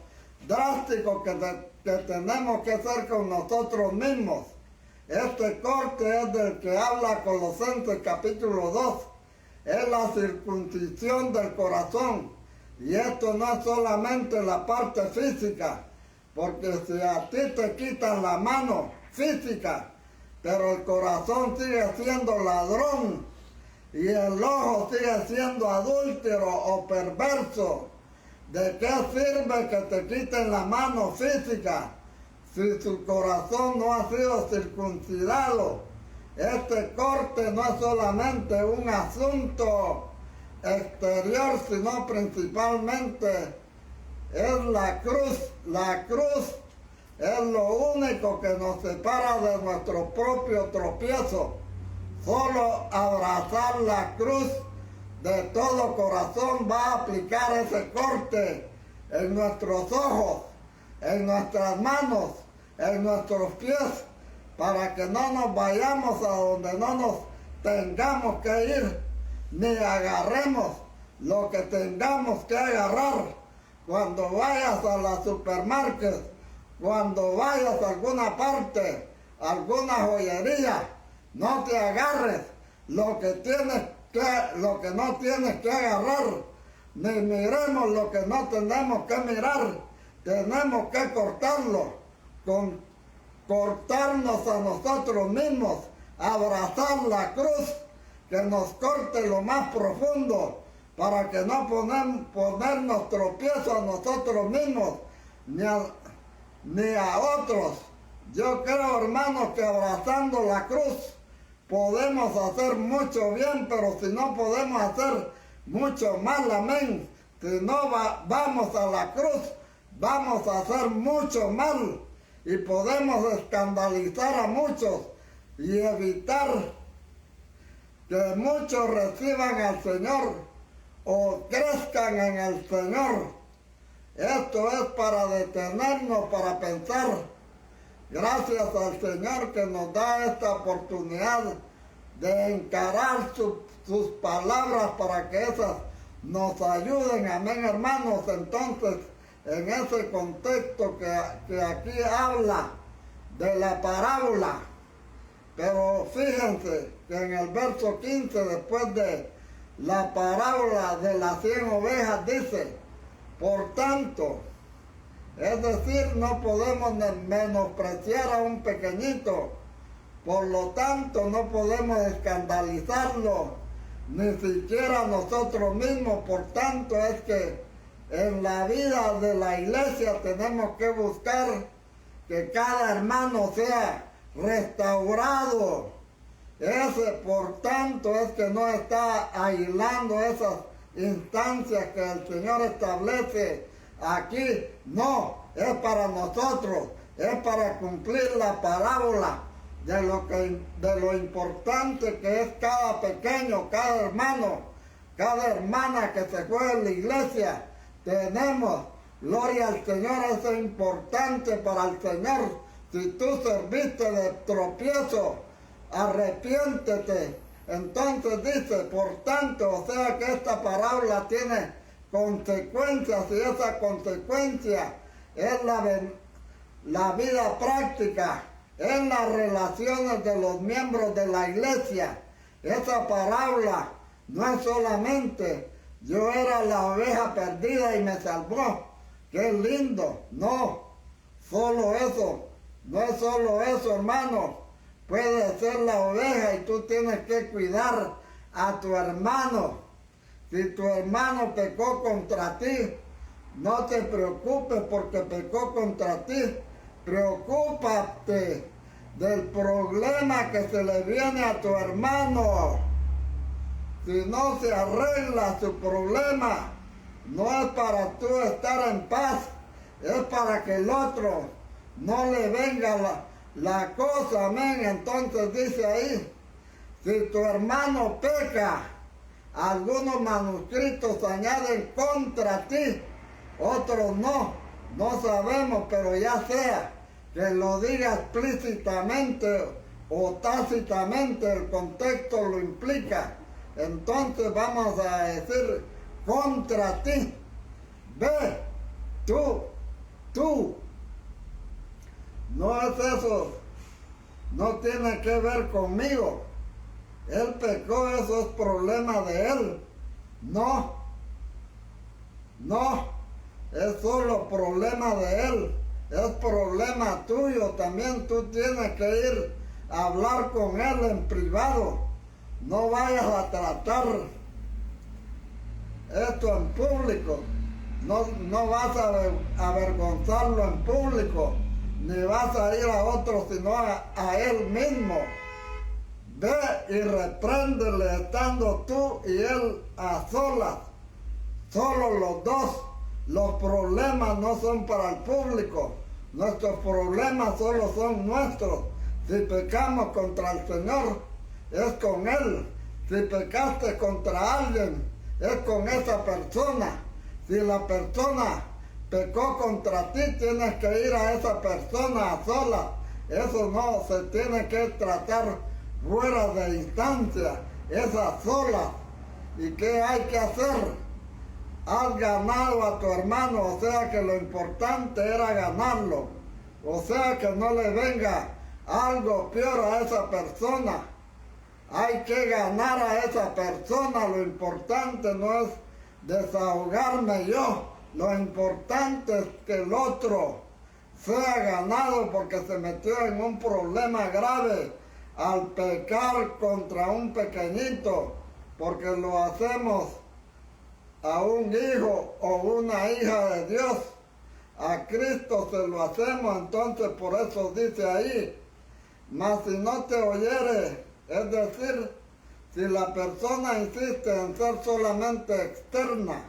drástico que tenemos que hacer con nosotros mismos. Este corte es del que habla Colosenses capítulo 2, es la circuncisión del corazón. Y esto no es solamente la parte física, porque si a ti te quitan la mano física, pero el corazón sigue siendo ladrón y el ojo sigue siendo adúltero o perverso, ¿de qué sirve que te quiten la mano física si su corazón no ha sido circuncidado? Este corte no es solamente un asunto exterior, sino principalmente es la cruz. La cruz es lo único que nos separa de nuestro propio tropiezo. Solo abrazar la cruz de todo corazón va a aplicar ese corte en nuestros ojos, en nuestras manos, en nuestros pies, para que no nos vayamos a donde no nos tengamos que ir, ni agarremos lo que tengamos que agarrar. Cuando vayas a la supermarket, cuando vayas a alguna parte, alguna joyería, no te agarres lo que no tienes que agarrar, ni miremos lo que no tenemos que mirar. Tenemos que cortarlo, cortarnos a nosotros mismos, abrazar la cruz, que nos corte lo más profundo, para que no ponernos tropiezo a nosotros mismos, ni a otros. Yo creo, hermanos, que abrazando la cruz podemos hacer mucho bien, pero si no podemos hacer mucho mal, amén. Si no vamos a la cruz, vamos a hacer mucho mal y podemos escandalizar a muchos y evitar que muchos reciban al Señor o crezcan en el Señor. Esto es para detenernos, para pensar. Gracias al Señor que nos da esta oportunidad de encarar sus palabras para que esas nos ayuden. Amén, hermanos. Entonces, en ese contexto que aquí habla de la parábola, pero fíjense que en el verso 15, después de la parábola de las 100 ovejas, dice: por tanto, es decir, no podemos menospreciar a un pequeñito, por lo tanto no podemos escandalizarlo, ni siquiera nosotros mismos. Por tanto, es que en la vida de la iglesia tenemos que buscar que cada hermano sea restaurado. Ese, por tanto, es que no está aislando esas instancias que el Señor establece aquí. No, es para nosotros, es para cumplir la parábola de lo importante que es cada pequeño, cada hermano, cada hermana que se juega en la iglesia. Tenemos, gloria al Señor, eso es importante para el Señor. Si tú serviste de tropiezo, arrepiéntete. Entonces dice, por tanto, o sea que esta parábola tiene consecuencias, y esa consecuencia es la vida práctica, en las relaciones de los miembros de la iglesia. Esa parábola no es solamente yo era la oveja perdida y me salvó, qué lindo, no, solo eso, no es solo eso, hermano. Puede ser la oveja y tú tienes que cuidar a tu hermano. Si tu hermano pecó contra ti, no te preocupes porque pecó contra ti. Preocúpate del problema que se le viene a tu hermano. Si no se arregla su problema, no es para tú estar en paz, es para que el otro no le venga la cosa, amén. Entonces dice ahí, si tu hermano peca, algunos manuscritos añaden contra ti, otros no sabemos, pero ya sea que lo diga explícitamente o tácitamente, el contexto lo implica. Entonces vamos a decir contra ti. Ve, tú. No es eso, no tiene que ver conmigo. Él pecó, eso es problema de él. No, es solo problema de él, es problema tuyo. También tú tienes que ir a hablar con él en privado. No vayas a tratar esto en público. No vas a avergonzarlo en público, ni vas a ir a otro, sino a él mismo. Ve y repréndele estando tú y él a solas, solo los dos. Los problemas no son para el público, nuestros problemas solo son nuestros. Si pecamos contra el Señor, es con Él. Si pecaste contra alguien, es con esa persona. Si la persona pecó contra ti, tienes que ir a esa persona a solas. Eso no se tiene que tratar fuera de instancia, es a solas. ¿Y qué hay que hacer? Has ganado a tu hermano, o sea que lo importante era ganarlo. O sea que no le venga algo peor a esa persona. Hay que ganar a esa persona. Lo importante no es desahogarme yo. Lo importante es que el otro sea ganado porque se metió en un problema grave al pecar contra un pequeñito, porque lo hacemos a un hijo o una hija de Dios. A Cristo se lo hacemos, entonces por eso dice ahí, mas si no te oyere, es decir, si la persona insiste en ser solamente externa,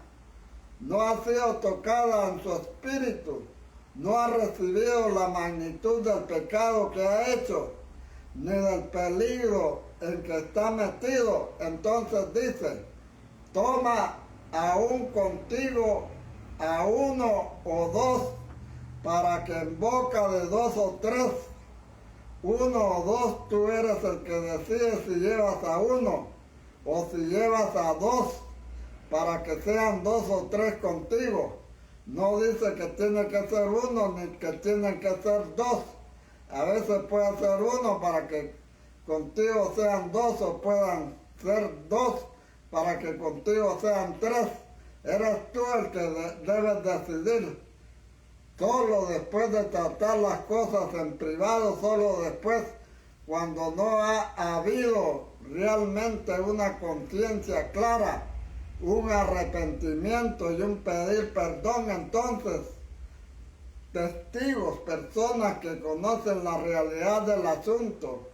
no ha sido tocada en su espíritu, no ha recibido la magnitud del pecado que ha hecho, ni del peligro en que está metido, entonces dice, toma aún contigo a uno o dos, para que en boca de dos o tres, uno o dos, tú eres el que decides si llevas a uno o si llevas a dos, para que sean dos o tres contigo. No dice que tiene que ser uno ni que tienen que ser dos. A veces puede ser uno para que contigo sean dos, o puedan ser dos para que contigo sean tres. Eres tú el que debes decidir. Solo después de tratar las cosas en privado, solo después, cuando no ha habido realmente una conciencia clara, un arrepentimiento y un pedir perdón, entonces testigos, personas que conocen la realidad del asunto,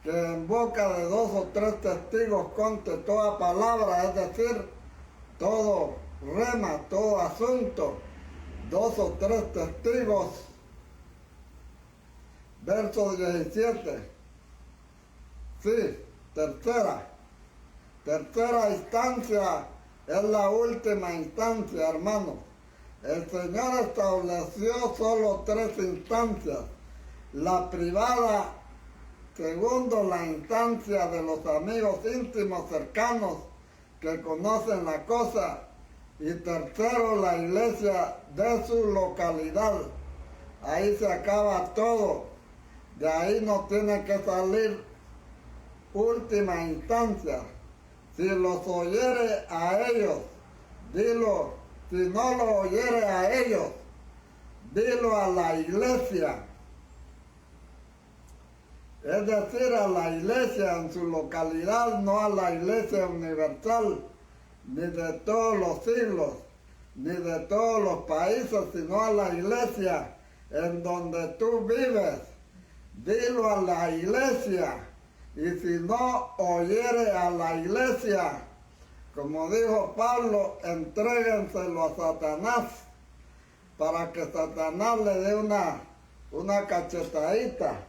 que en boca de 2 o 3 testigos conte toda palabra, es decir, todo rema, todo asunto, 2 o 3 testigos. Verso 17. Sí, tercera instancia es la última instancia, hermanos. El Señor estableció solo 3 instancias. La privada, segundo, la instancia de los amigos íntimos cercanos que conocen la cosa, y tercero, la iglesia de su localidad. Ahí se acaba todo. De ahí no tiene que salir última instancia. Si los oyere a ellos, dilo. Si no lo oyere a ellos, dilo a la iglesia. Es decir, a la iglesia en su localidad, no a la iglesia universal, ni de todos los siglos, ni de todos los países, sino a la iglesia en donde tú vives. Dilo a la iglesia. Y si no oyere a la iglesia, como dijo Pablo, entréguenselo a Satanás, para que Satanás le dé una cachetadita,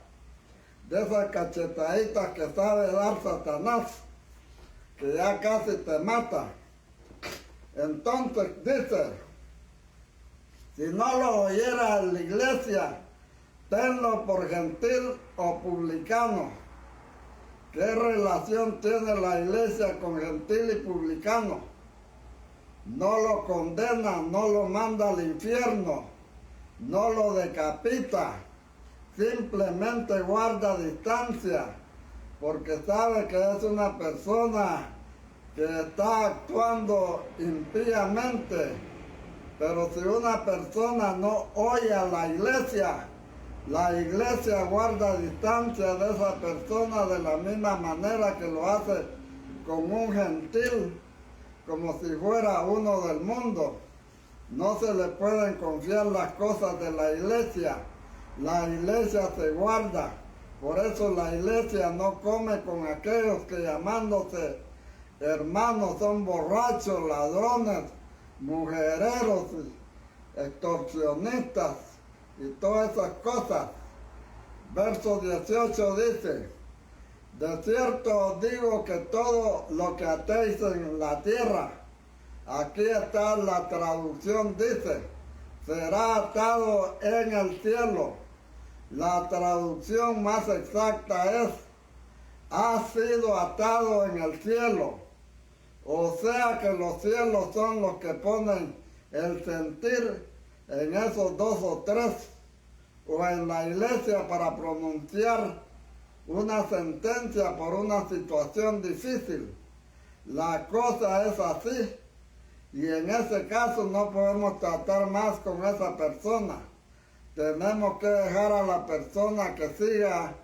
de esas cachetaditas que sabe dar Satanás, que ya casi te mata. Entonces dice, si no lo oyera a la iglesia, tenlo por gentil o publicano. ¿Qué relación tiene la iglesia con gentil y publicano? No lo condena, no lo manda al infierno, no lo decapita, simplemente guarda distancia, porque sabe que es una persona que está actuando impíamente. Pero si una persona no oye a la iglesia guarda distancia de esa persona de la misma manera que lo hace con un gentil, como si fuera uno del mundo. No se le pueden confiar las cosas de la iglesia. La iglesia se guarda. Por eso la iglesia no come con aquellos que llamándose hermanos son borrachos, ladrones, mujereros, extorsionistas y todas esas cosas. Verso 18 dice, de cierto os digo que todo lo que atéis en la tierra, aquí está la traducción, dice, será atado en el cielo. La traducción más exacta es, ha sido atado en el cielo. O sea que los cielos son los que ponen el sentir en esos 2 o 3, o en la iglesia para pronunciar una sentencia por una situación difícil. La cosa es así, y en ese caso no podemos tratar más con esa persona. Tenemos que dejar a la persona que siga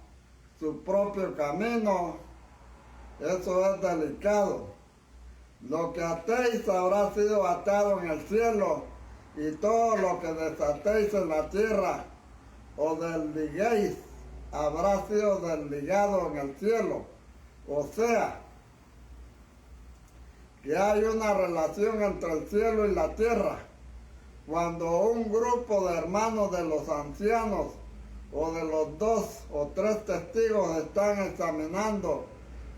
su propio camino. Eso es delicado. Lo que atéis habrá sido atado en el cielo, y todo lo que desatéis en la tierra o desliguéis habrá sido desligado en el cielo. O sea, que hay una relación entre el cielo y la tierra. Cuando un grupo de hermanos de los ancianos o de los 2 o 3 testigos están examinando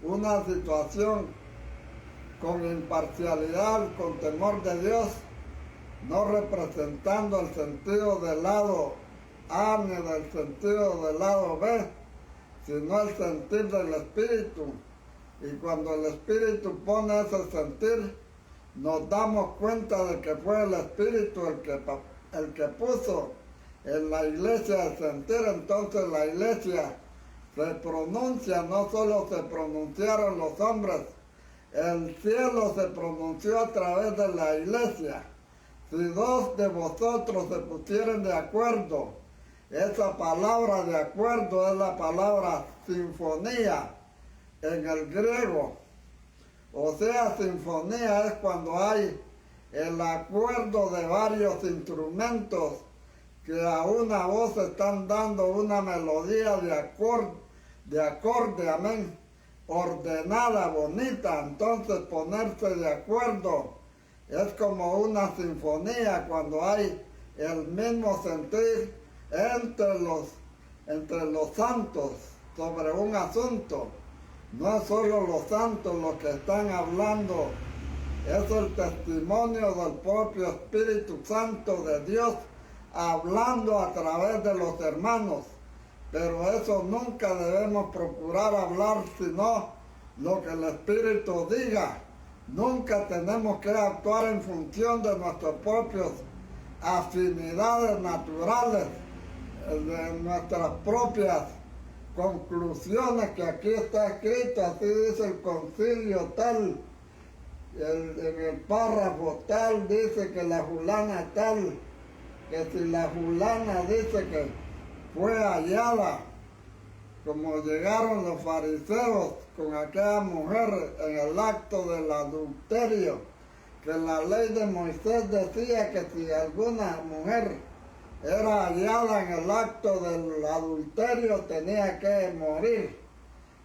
una situación con imparcialidad, con temor de Dios, no representando el sentido del lado A ni del sentido del lado B, sino el sentir del Espíritu. Y cuando el Espíritu pone ese sentir, nos damos cuenta de que fue el Espíritu el que puso en la iglesia el sentir. Entonces la iglesia se pronuncia, no solo se pronunciaron los hombres, el cielo se pronunció a través de la iglesia. Si 2 de vosotros se pusieran de acuerdo, esa palabra de acuerdo es la palabra sinfonía en el griego. O sea, sinfonía es cuando hay el acuerdo de varios instrumentos que a una voz están dando una melodía de acorde, amén, ordenada, bonita. Entonces ponerse de acuerdo es como una sinfonía cuando hay el mismo sentir entre los santos sobre un asunto. No es solo los santos los que están hablando, es el testimonio del propio Espíritu Santo de Dios hablando a través de los hermanos. Pero eso nunca debemos procurar hablar sino lo que el Espíritu diga. Nunca tenemos que actuar en función de nuestras propias afinidades naturales, de nuestras propias conclusiones, que aquí está escrito, así dice el concilio tal, en el párrafo tal dice que la fulana tal, que si la fulana dice que fue hallada, como llegaron los fariseos con aquella mujer en el acto del adulterio, que la ley de Moisés decía que si alguna mujer era hallada en el acto del adulterio tenía que morir.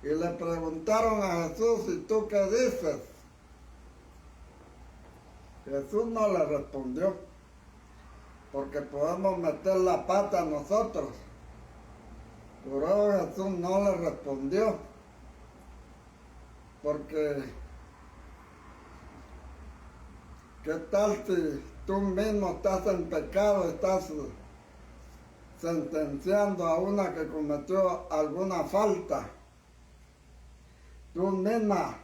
Y le preguntaron a Jesús, ¿y tú qué dices? Jesús no le respondió, porque podemos meter la pata nosotros. Pero Jesús no le respondió, porque ¿qué tal si tú mismo estás en pecado, estás sentenciando a una que cometió alguna falta? Tú misma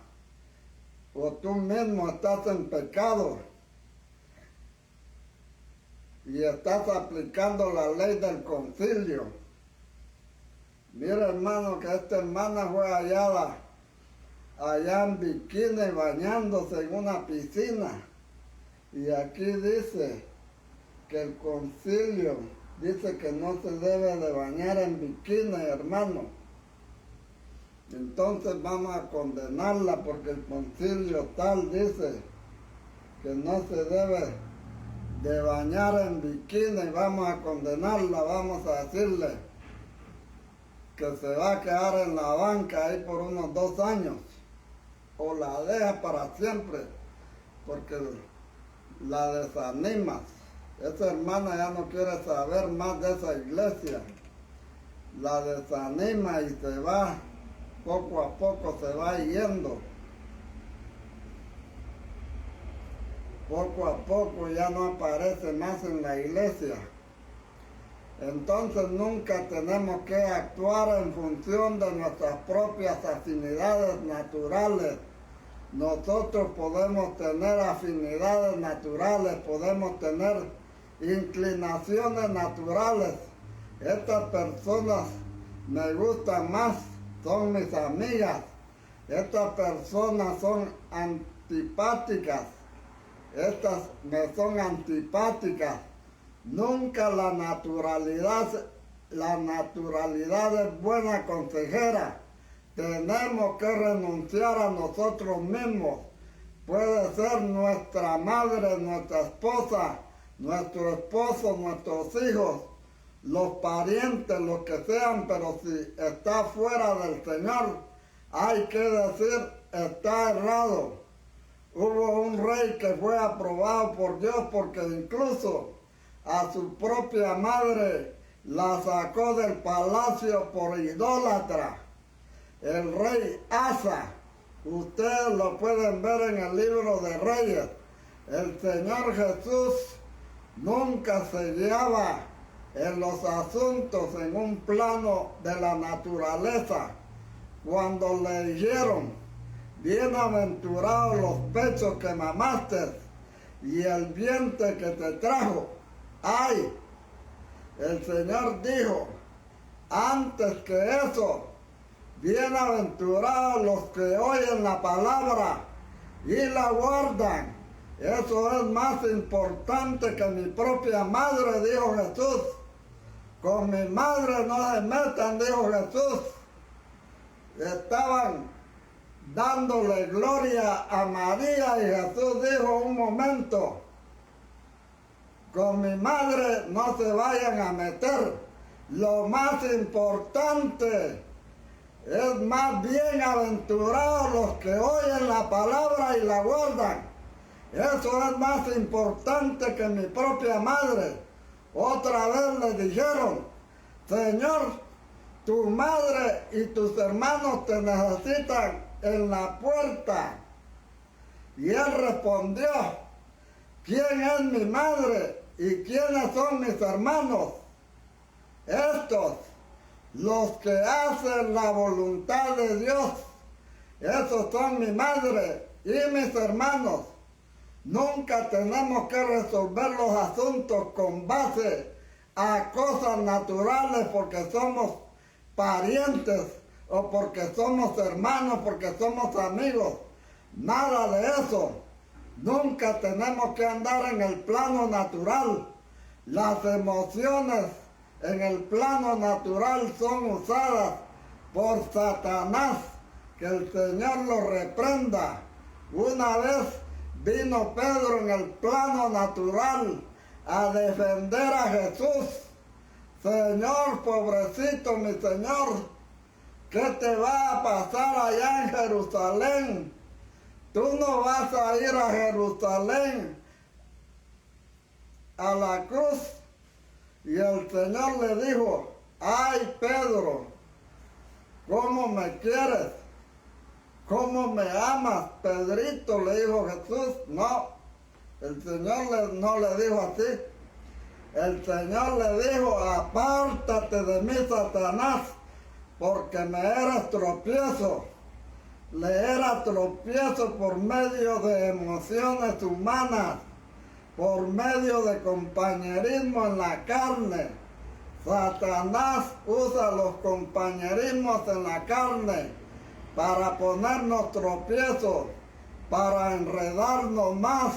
o tú mismo estás en pecado y estás aplicando la ley del concilio. Mira, hermano, que esta hermana fue hallada allá en bikini bañándose en una piscina. Y aquí dice que el concilio dice que no se debe de bañar en bikini, hermano. Entonces vamos a condenarla porque el concilio tal dice que no se debe de bañar en bikini. Vamos a condenarla, vamos a decirle que se va a quedar en la banca ahí por unos 2 años, o la deja para siempre, porque la desanimas. Esa hermana ya no quiere saber más de esa iglesia, la desanima y se va, poco a poco se va yendo. Poco a poco ya no aparece más en la iglesia. Entonces nunca tenemos que actuar en función de nuestras propias afinidades naturales. Nosotros podemos tener afinidades naturales, podemos tener inclinaciones naturales. Estas personas me gustan más, son mis amigas. Estas personas son antipáticas. Estas me son antipáticas. Nunca la naturalidad es buena consejera. Tenemos que renunciar a nosotros mismos. Puede ser nuestra madre, nuestra esposa, nuestro esposo, nuestros hijos, los parientes, los que sean, pero si está fuera del Señor, hay que decir, está errado. Hubo un rey que fue aprobado por Dios porque incluso a su propia madre la sacó del palacio por idólatra. El rey Asa, ustedes lo pueden ver en el libro de Reyes. El Señor Jesús nunca se guiaba en los asuntos en un plano de la naturaleza. Cuando le dijeron, bienaventurados los pechos que mamaste y el vientre que te trajo, ¡ay! El Señor dijo, antes que eso, bienaventurados los que oyen la palabra y la guardan. Eso es más importante que mi propia madre, dijo Jesús. Con mi madre no se metan, dijo Jesús. Estaban dándole gloria a María y Jesús dijo un momento, con mi madre no se vayan a meter. Lo más importante es más bienaventurados los que oyen la palabra y la guardan. Eso es más importante que mi propia madre. Otra vez le dijeron, Señor, tu madre y tus hermanos te necesitan en la puerta. Y él respondió, ¿quién es mi madre y quiénes son mis hermanos? Estos, los que hacen la voluntad de Dios, esos son mi madre y mis hermanos. Nunca tenemos que resolver los asuntos con base a cosas naturales porque somos parientes o porque somos hermanos, porque somos amigos. Nada de eso. Nunca tenemos que andar en el plano natural. Las emociones en el plano natural son usadas por Satanás. Que el Señor lo reprenda. Una vez vino Pedro en el plano natural a defender a Jesús. Señor, pobrecito mi Señor, ¿qué te va a pasar allá en Jerusalén? Tú no vas a ir a Jerusalén a la cruz. Y el Señor le dijo, ay Pedro, ¿cómo me quieres? ¿Cómo me amas, Pedrito? Le dijo Jesús. No, el Señor no le dijo así. El Señor le dijo, apártate de mí, Satanás, porque me eras tropiezo. Le era tropiezo por medio de emociones humanas, por medio de compañerismo en la carne. Satanás usa los compañerismos en la carne para ponernos tropiezos, para enredarnos más.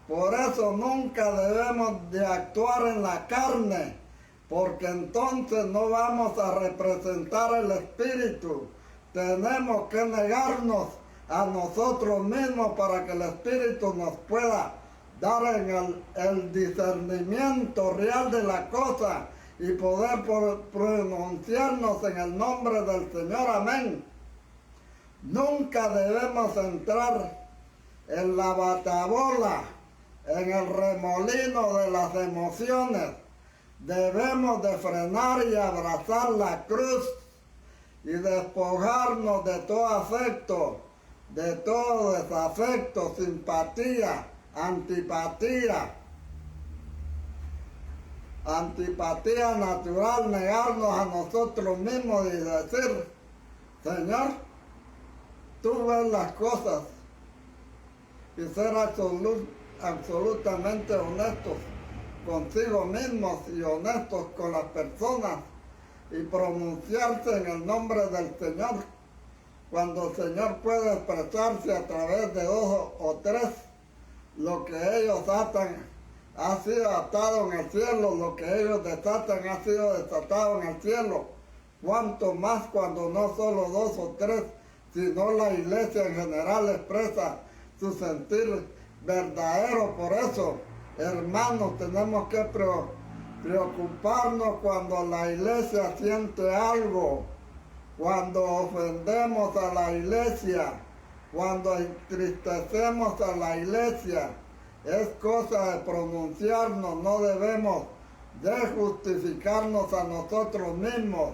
Por eso nunca debemos de actuar en la carne, porque entonces no vamos a representar el Espíritu. Tenemos que negarnos a nosotros mismos para que el Espíritu nos pueda dar el discernimiento real de la cosa y poder pronunciarnos en el nombre del Señor. Amén. Nunca debemos entrar en la batabola, en el remolino de las emociones. Debemos de frenar y abrazar la cruz y despojarnos de todo afecto, de todo desafecto, simpatía, antipatía natural, negarnos a nosotros mismos y decir, Señor, tú ves las cosas, y ser absolutamente honestos consigo mismos y honestos con las personas y pronunciarse en el nombre del Señor. Cuando el Señor puede expresarse a través de dos o tres, lo que ellos atan ha sido atado en el cielo, lo que ellos desatan ha sido desatado en el cielo. Cuanto más cuando no solo dos o tres, sino la iglesia en general expresa su sentir verdadero. Por eso, hermanos, tenemos que preocuparnos cuando la iglesia siente algo, cuando ofendemos a la iglesia, cuando entristecemos a la iglesia. Es cosa de pronunciarnos, no debemos de justificarnos a nosotros mismos.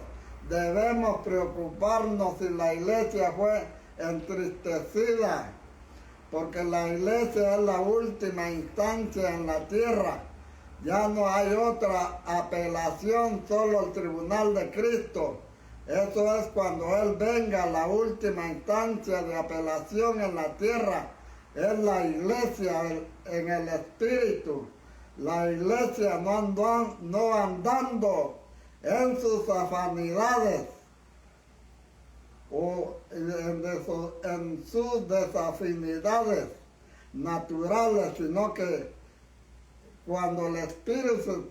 Debemos preocuparnos si la iglesia fue entristecida, porque la iglesia es la última instancia en la tierra. Ya no hay otra apelación, solo el tribunal de Cristo. Eso es cuando Él venga, la última instancia de apelación en la tierra. Es la iglesia en el Espíritu. La iglesia no andando en sus afanidades o en sus desafinidades naturales, sino que cuando el Espíritu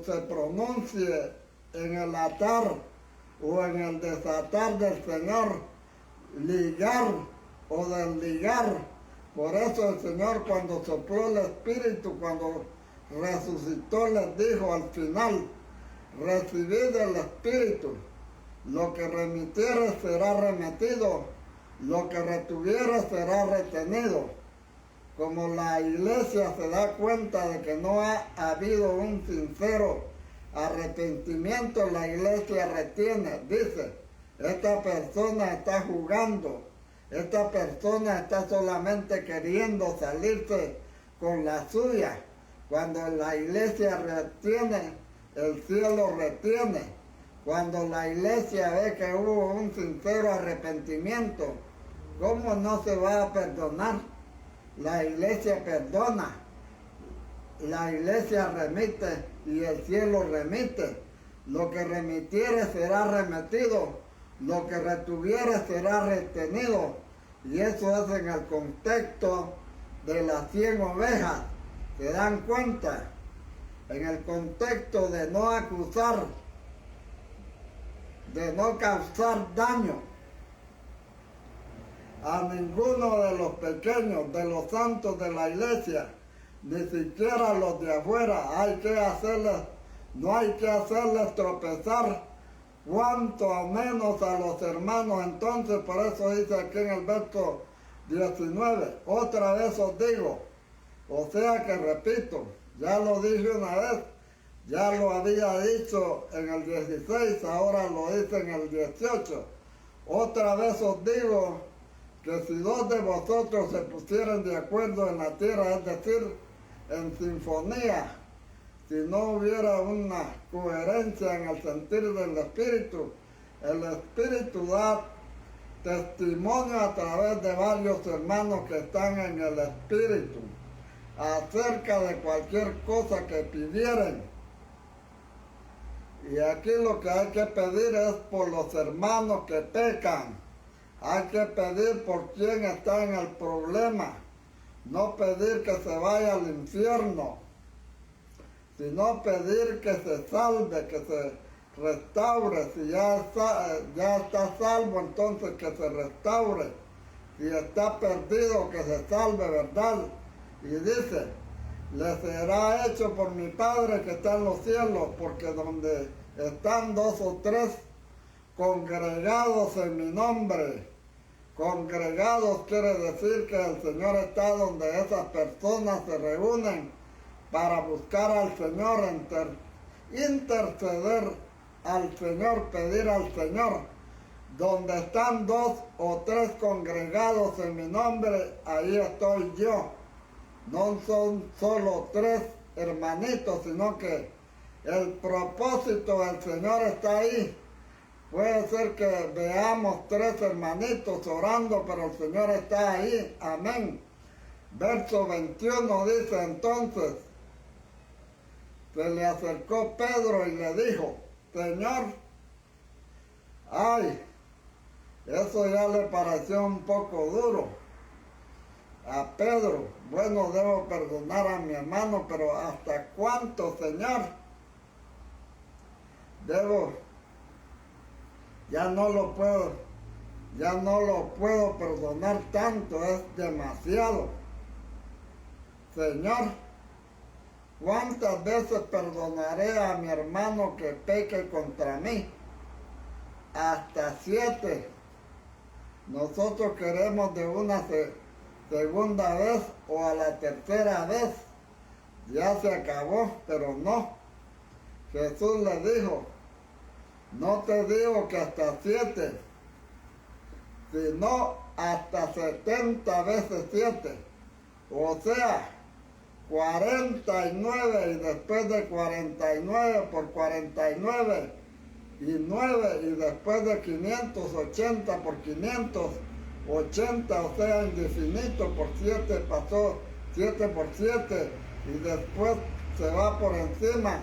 se pronuncie en el atar o en el desatar del Señor, ligar o desligar. Por eso el Señor, cuando sopló el Espíritu, cuando resucitó, les dijo al final, recibid el Espíritu, lo que remitiere será remitido, lo que retuviere será retenido. Como la iglesia se da cuenta de que no ha habido un sincero arrepentimiento, la iglesia retiene, dice, esta persona está jugando, esta persona está solamente queriendo salirse con la suya. Cuando la iglesia retiene, el cielo retiene. Cuando la iglesia ve que hubo un sincero arrepentimiento, ¿cómo no se va a perdonar? La iglesia perdona, la iglesia remite y el cielo remite. Lo que remitiere será remitido, lo que retuviere será retenido. Y eso es en el contexto de las 100 ovejas. ¿Se dan cuenta? En el contexto de no acusar, de no causar daño a ninguno de los pequeños, de los santos de la iglesia, ni siquiera a los de afuera. No hay que hacerles tropezar, cuanto a menos a los hermanos. Entonces, por eso dice aquí en el verso 19, otra vez os digo, o sea que repito, ya lo dije una vez, ya lo había dicho en el 16, ahora lo dice en el 18. Otra vez os digo que si dos de vosotros se pusieran de acuerdo en la tierra, es decir, en sinfonía, si no hubiera una coherencia en el sentir del Espíritu, el Espíritu da testimonio a través de varios hermanos que están en el Espíritu, acerca de cualquier cosa que pidieran. Y aquí lo que hay que pedir es por los hermanos que pecan. Hay que pedir por quien está en el problema. No pedir que se vaya al infierno, sino pedir que se salve, que se restaure. Si ya está salvo, entonces que se restaure. Si está perdido, que se salve, ¿verdad? Y dice, le será hecho por mi Padre que está en los cielos, porque donde están 2 o 3 congregados en mi nombre, congregados quiere decir que el Señor está donde esas personas se reúnen para buscar al Señor, interceder al Señor, pedir al Señor. Donde están 2 o 3 congregados en mi nombre, ahí estoy yo. No son solo 3 hermanitos, sino que el propósito del Señor está ahí. Puede ser que veamos 3 hermanitos orando, pero el Señor está ahí. Amén. Verso 21 dice, entonces se le acercó Pedro y le dijo, Señor, ay, eso ya le pareció un poco duro a Pedro. Bueno, debo perdonar a mi hermano, pero ¿hasta cuánto, Señor? Ya no lo puedo perdonar tanto, es demasiado. Señor, ¿cuántas veces perdonaré a mi hermano que peque contra mí? Hasta 7. Nosotros queremos de una segunda vez o a la tercera vez. Ya se acabó, pero no. Jesús le dijo, no te digo que hasta 7, sino hasta 70 veces 7. O sea, 49 y después de 49 por 49 y 9 y después de 580 por 580, o sea, infinito por 7 pasó 7 por 7 y después se va por encima.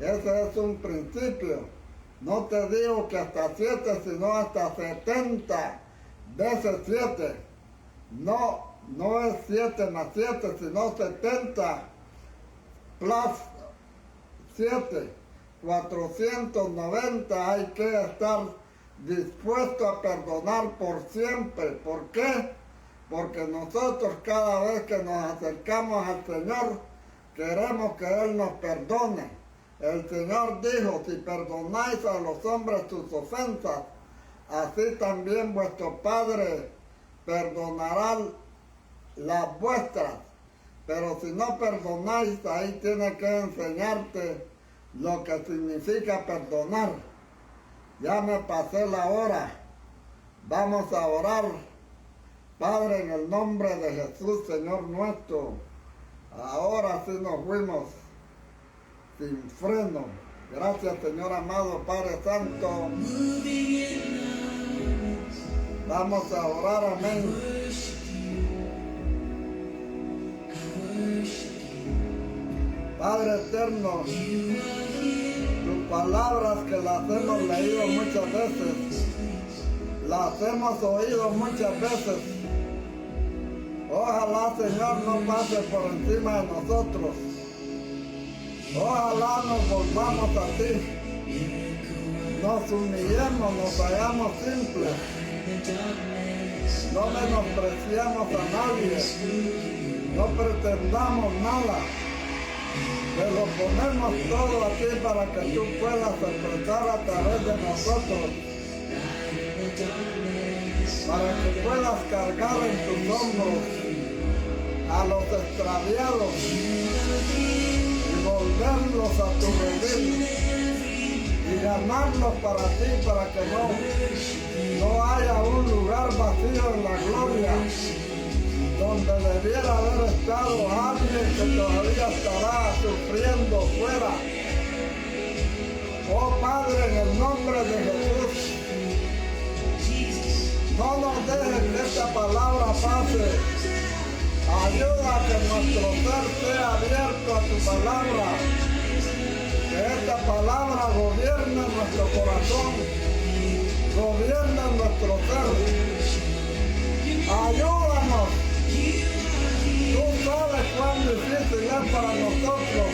Ese es un principio. No te digo que hasta 7, sino hasta 70 veces 7. No es 7 más 7, sino 70 plus 7. 490 hay que estar dispuesto a perdonar por siempre. ¿Por qué? Porque nosotros cada vez que nos acercamos al Señor, queremos que Él nos perdone. El Señor dijo, si perdonáis a los hombres sus ofensas, así también vuestro Padre perdonará las vuestras. Pero si no perdonáis, ahí tiene que enseñarte lo que significa perdonar. Ya me pasé la hora. Vamos a orar. Padre, en el nombre de Jesús, Señor nuestro, ahora sí nos fuimos sin freno. Gracias, Señor amado, Padre Santo. Vamos a orar, amén. Padre eterno, tus palabras que las hemos leído muchas veces, las hemos oído muchas veces. Ojalá, Señor, no pase por encima de nosotros. Ojalá nos volvamos a ti, nos humillemos, nos hagamos simples, no menospreciamos a nadie, no pretendamos nada, pero ponemos todo a ti para que tú puedas expresar a través de nosotros, para que puedas cargar en tus hombros a los extraviados y volverlos a tu redil y ganarlos para ti, para que no haya un lugar vacío en la gloria donde debiera haber estado alguien que todavía estará sufriendo fuera. Oh Padre, en el nombre de Jesús, no nos dejes que esta palabra pase. Ayuda a que nuestro ser sea abierto a tu palabra. Que esta palabra gobierne nuestro corazón, gobierne nuestro ser. Ayúdanos. Tú sabes cuán difícil es para nosotros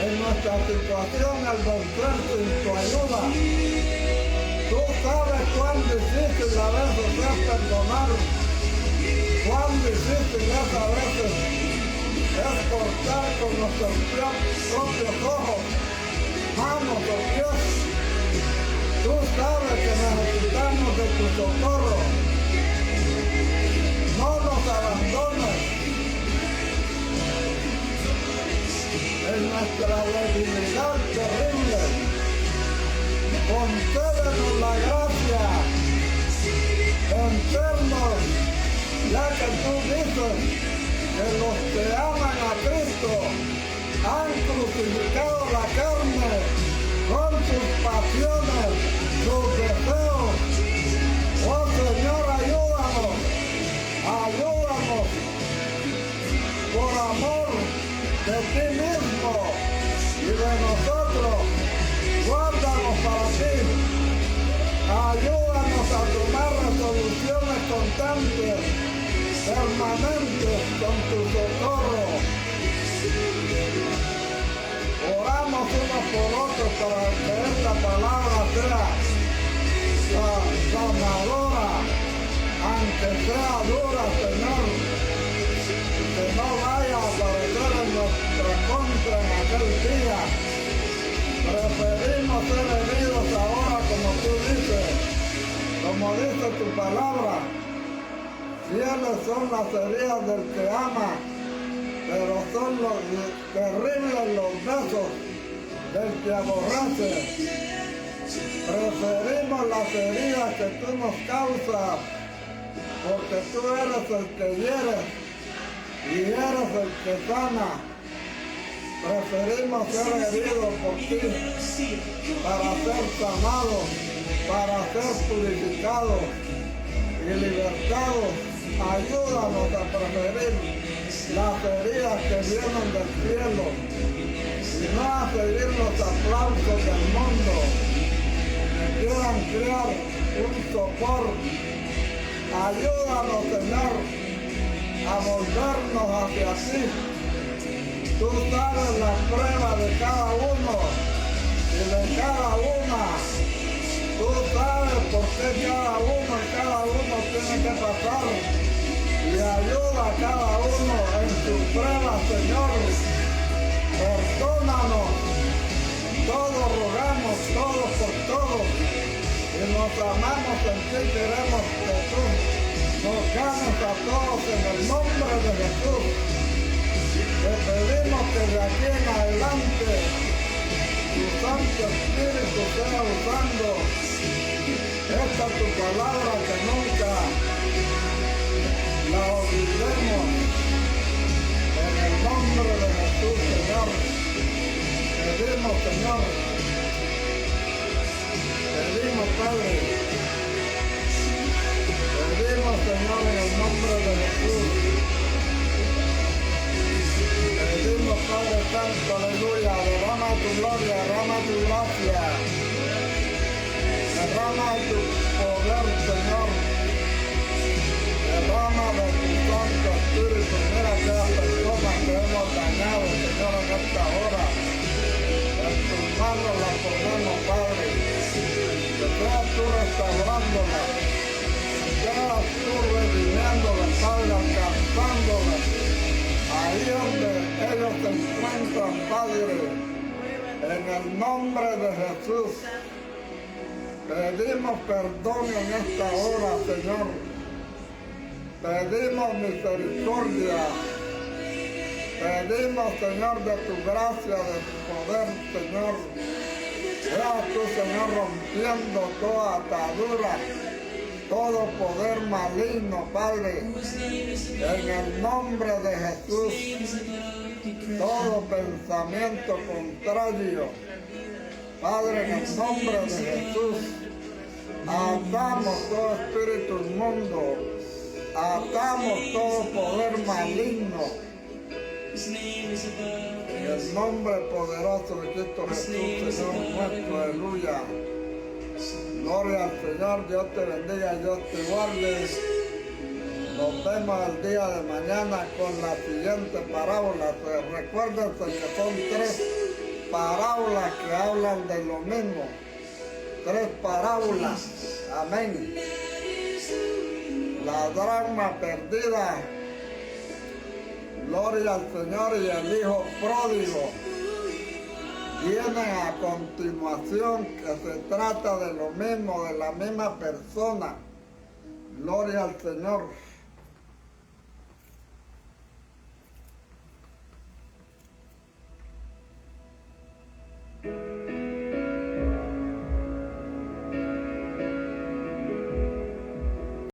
en nuestra situación el vencer sin tu ayuda. Tú sabes cuán difícil a veces es perdonar, cuán difícil es a veces es cortar con nuestros propios ojos, manos o pies. Tú sabes que necesitamos de tu socorro. No nos abandones en nuestra debilidad terrible. Concédenos la gracia, vencernos, ya que tú dices que los que aman a Cristo han crucificado la carne con sus pasiones, sus deseos. Oh Señor, ayúdanos, ayúdanos, por amor de ti mismo y de nosotros, guárdanos para ti. Ayúdanos a tomar resoluciones constantes, permanentes con tu socorro. Oramos unos por otros para que esta palabra sea sanadora, aunque sea dura, Señor, que no vaya a aparecer en nuestra contra en aquel día. Preferimos ser heridos ahora, como tú dices, como dice tu palabra. Fieles son las heridas del que ama, pero son terribles los besos del que aborrece. Preferimos las heridas que tú nos causas, porque tú eres el que hiere y eres el que sana. Preferimos ser heridos por ti para ser sanados, para ser purificados y libertados. Ayúdanos a preferir las heridas que vienen del cielo y no a seguir los aplausos del mundo que quieran crear un sopor. Ayúdanos, Señor, a volvernos hacia ti. Tú sabes la prueba de cada uno y de cada una. Tú sabes por qué cada uno tiene que pasar. Y ayuda a cada uno en su prueba, Señor. perdónanos. Todos rogamos, todos por todos. Y nos amamos en ti, queremos que tú nos ganes a todos en el nombre de Jesús. Te pedimos que de aquí en adelante tu Santo Espíritu sea usando esta tu palabra, que nunca la olvidemos. En el nombre de Jesús, Señor, pedimos, Señor, pedimos, Padre, pedimos, Señor, en el nombre de Jesús. Pedimos, Padre Santo, aleluya, derrama tu gloria, derrama tu gracia, derrama tu poder, Señor, derrama de tu Santo Espíritu. Mira aquellas personas que hemos dañado, Señor, en esta hora. En tus manos las ponemos, Padre, que seas tú restaurándolas, que seas tú redimiéndolas, Padre, alcanzándolas. Ahí donde ellos se encuentran, Padre, en el nombre de Jesús, pedimos perdón en esta hora, Señor. Pedimos misericordia. Pedimos, Señor, de tu gracia, de tu poder, Señor. Sea tú, Señor, rompiendo toda atadura, todo poder maligno, Padre, en el nombre de Jesús. Todo pensamiento contrario, Padre, en el nombre de Jesús. Atamos todo espíritu inmundo, atamos todo poder maligno. En el nombre poderoso de Cristo Jesús, Señor nuestro, aleluya. Gloria al Señor, Dios te bendiga, Dios te guarde. Nos vemos el día de mañana con la siguiente parábola. Recuérdense que son 3 parábolas que hablan de lo mismo. 3 parábolas. Amén. La dracma perdida. Gloria al Señor, y el Hijo pródigo. Vienen a continuación, que se trata de lo mismo, de la misma persona. Gloria al Señor.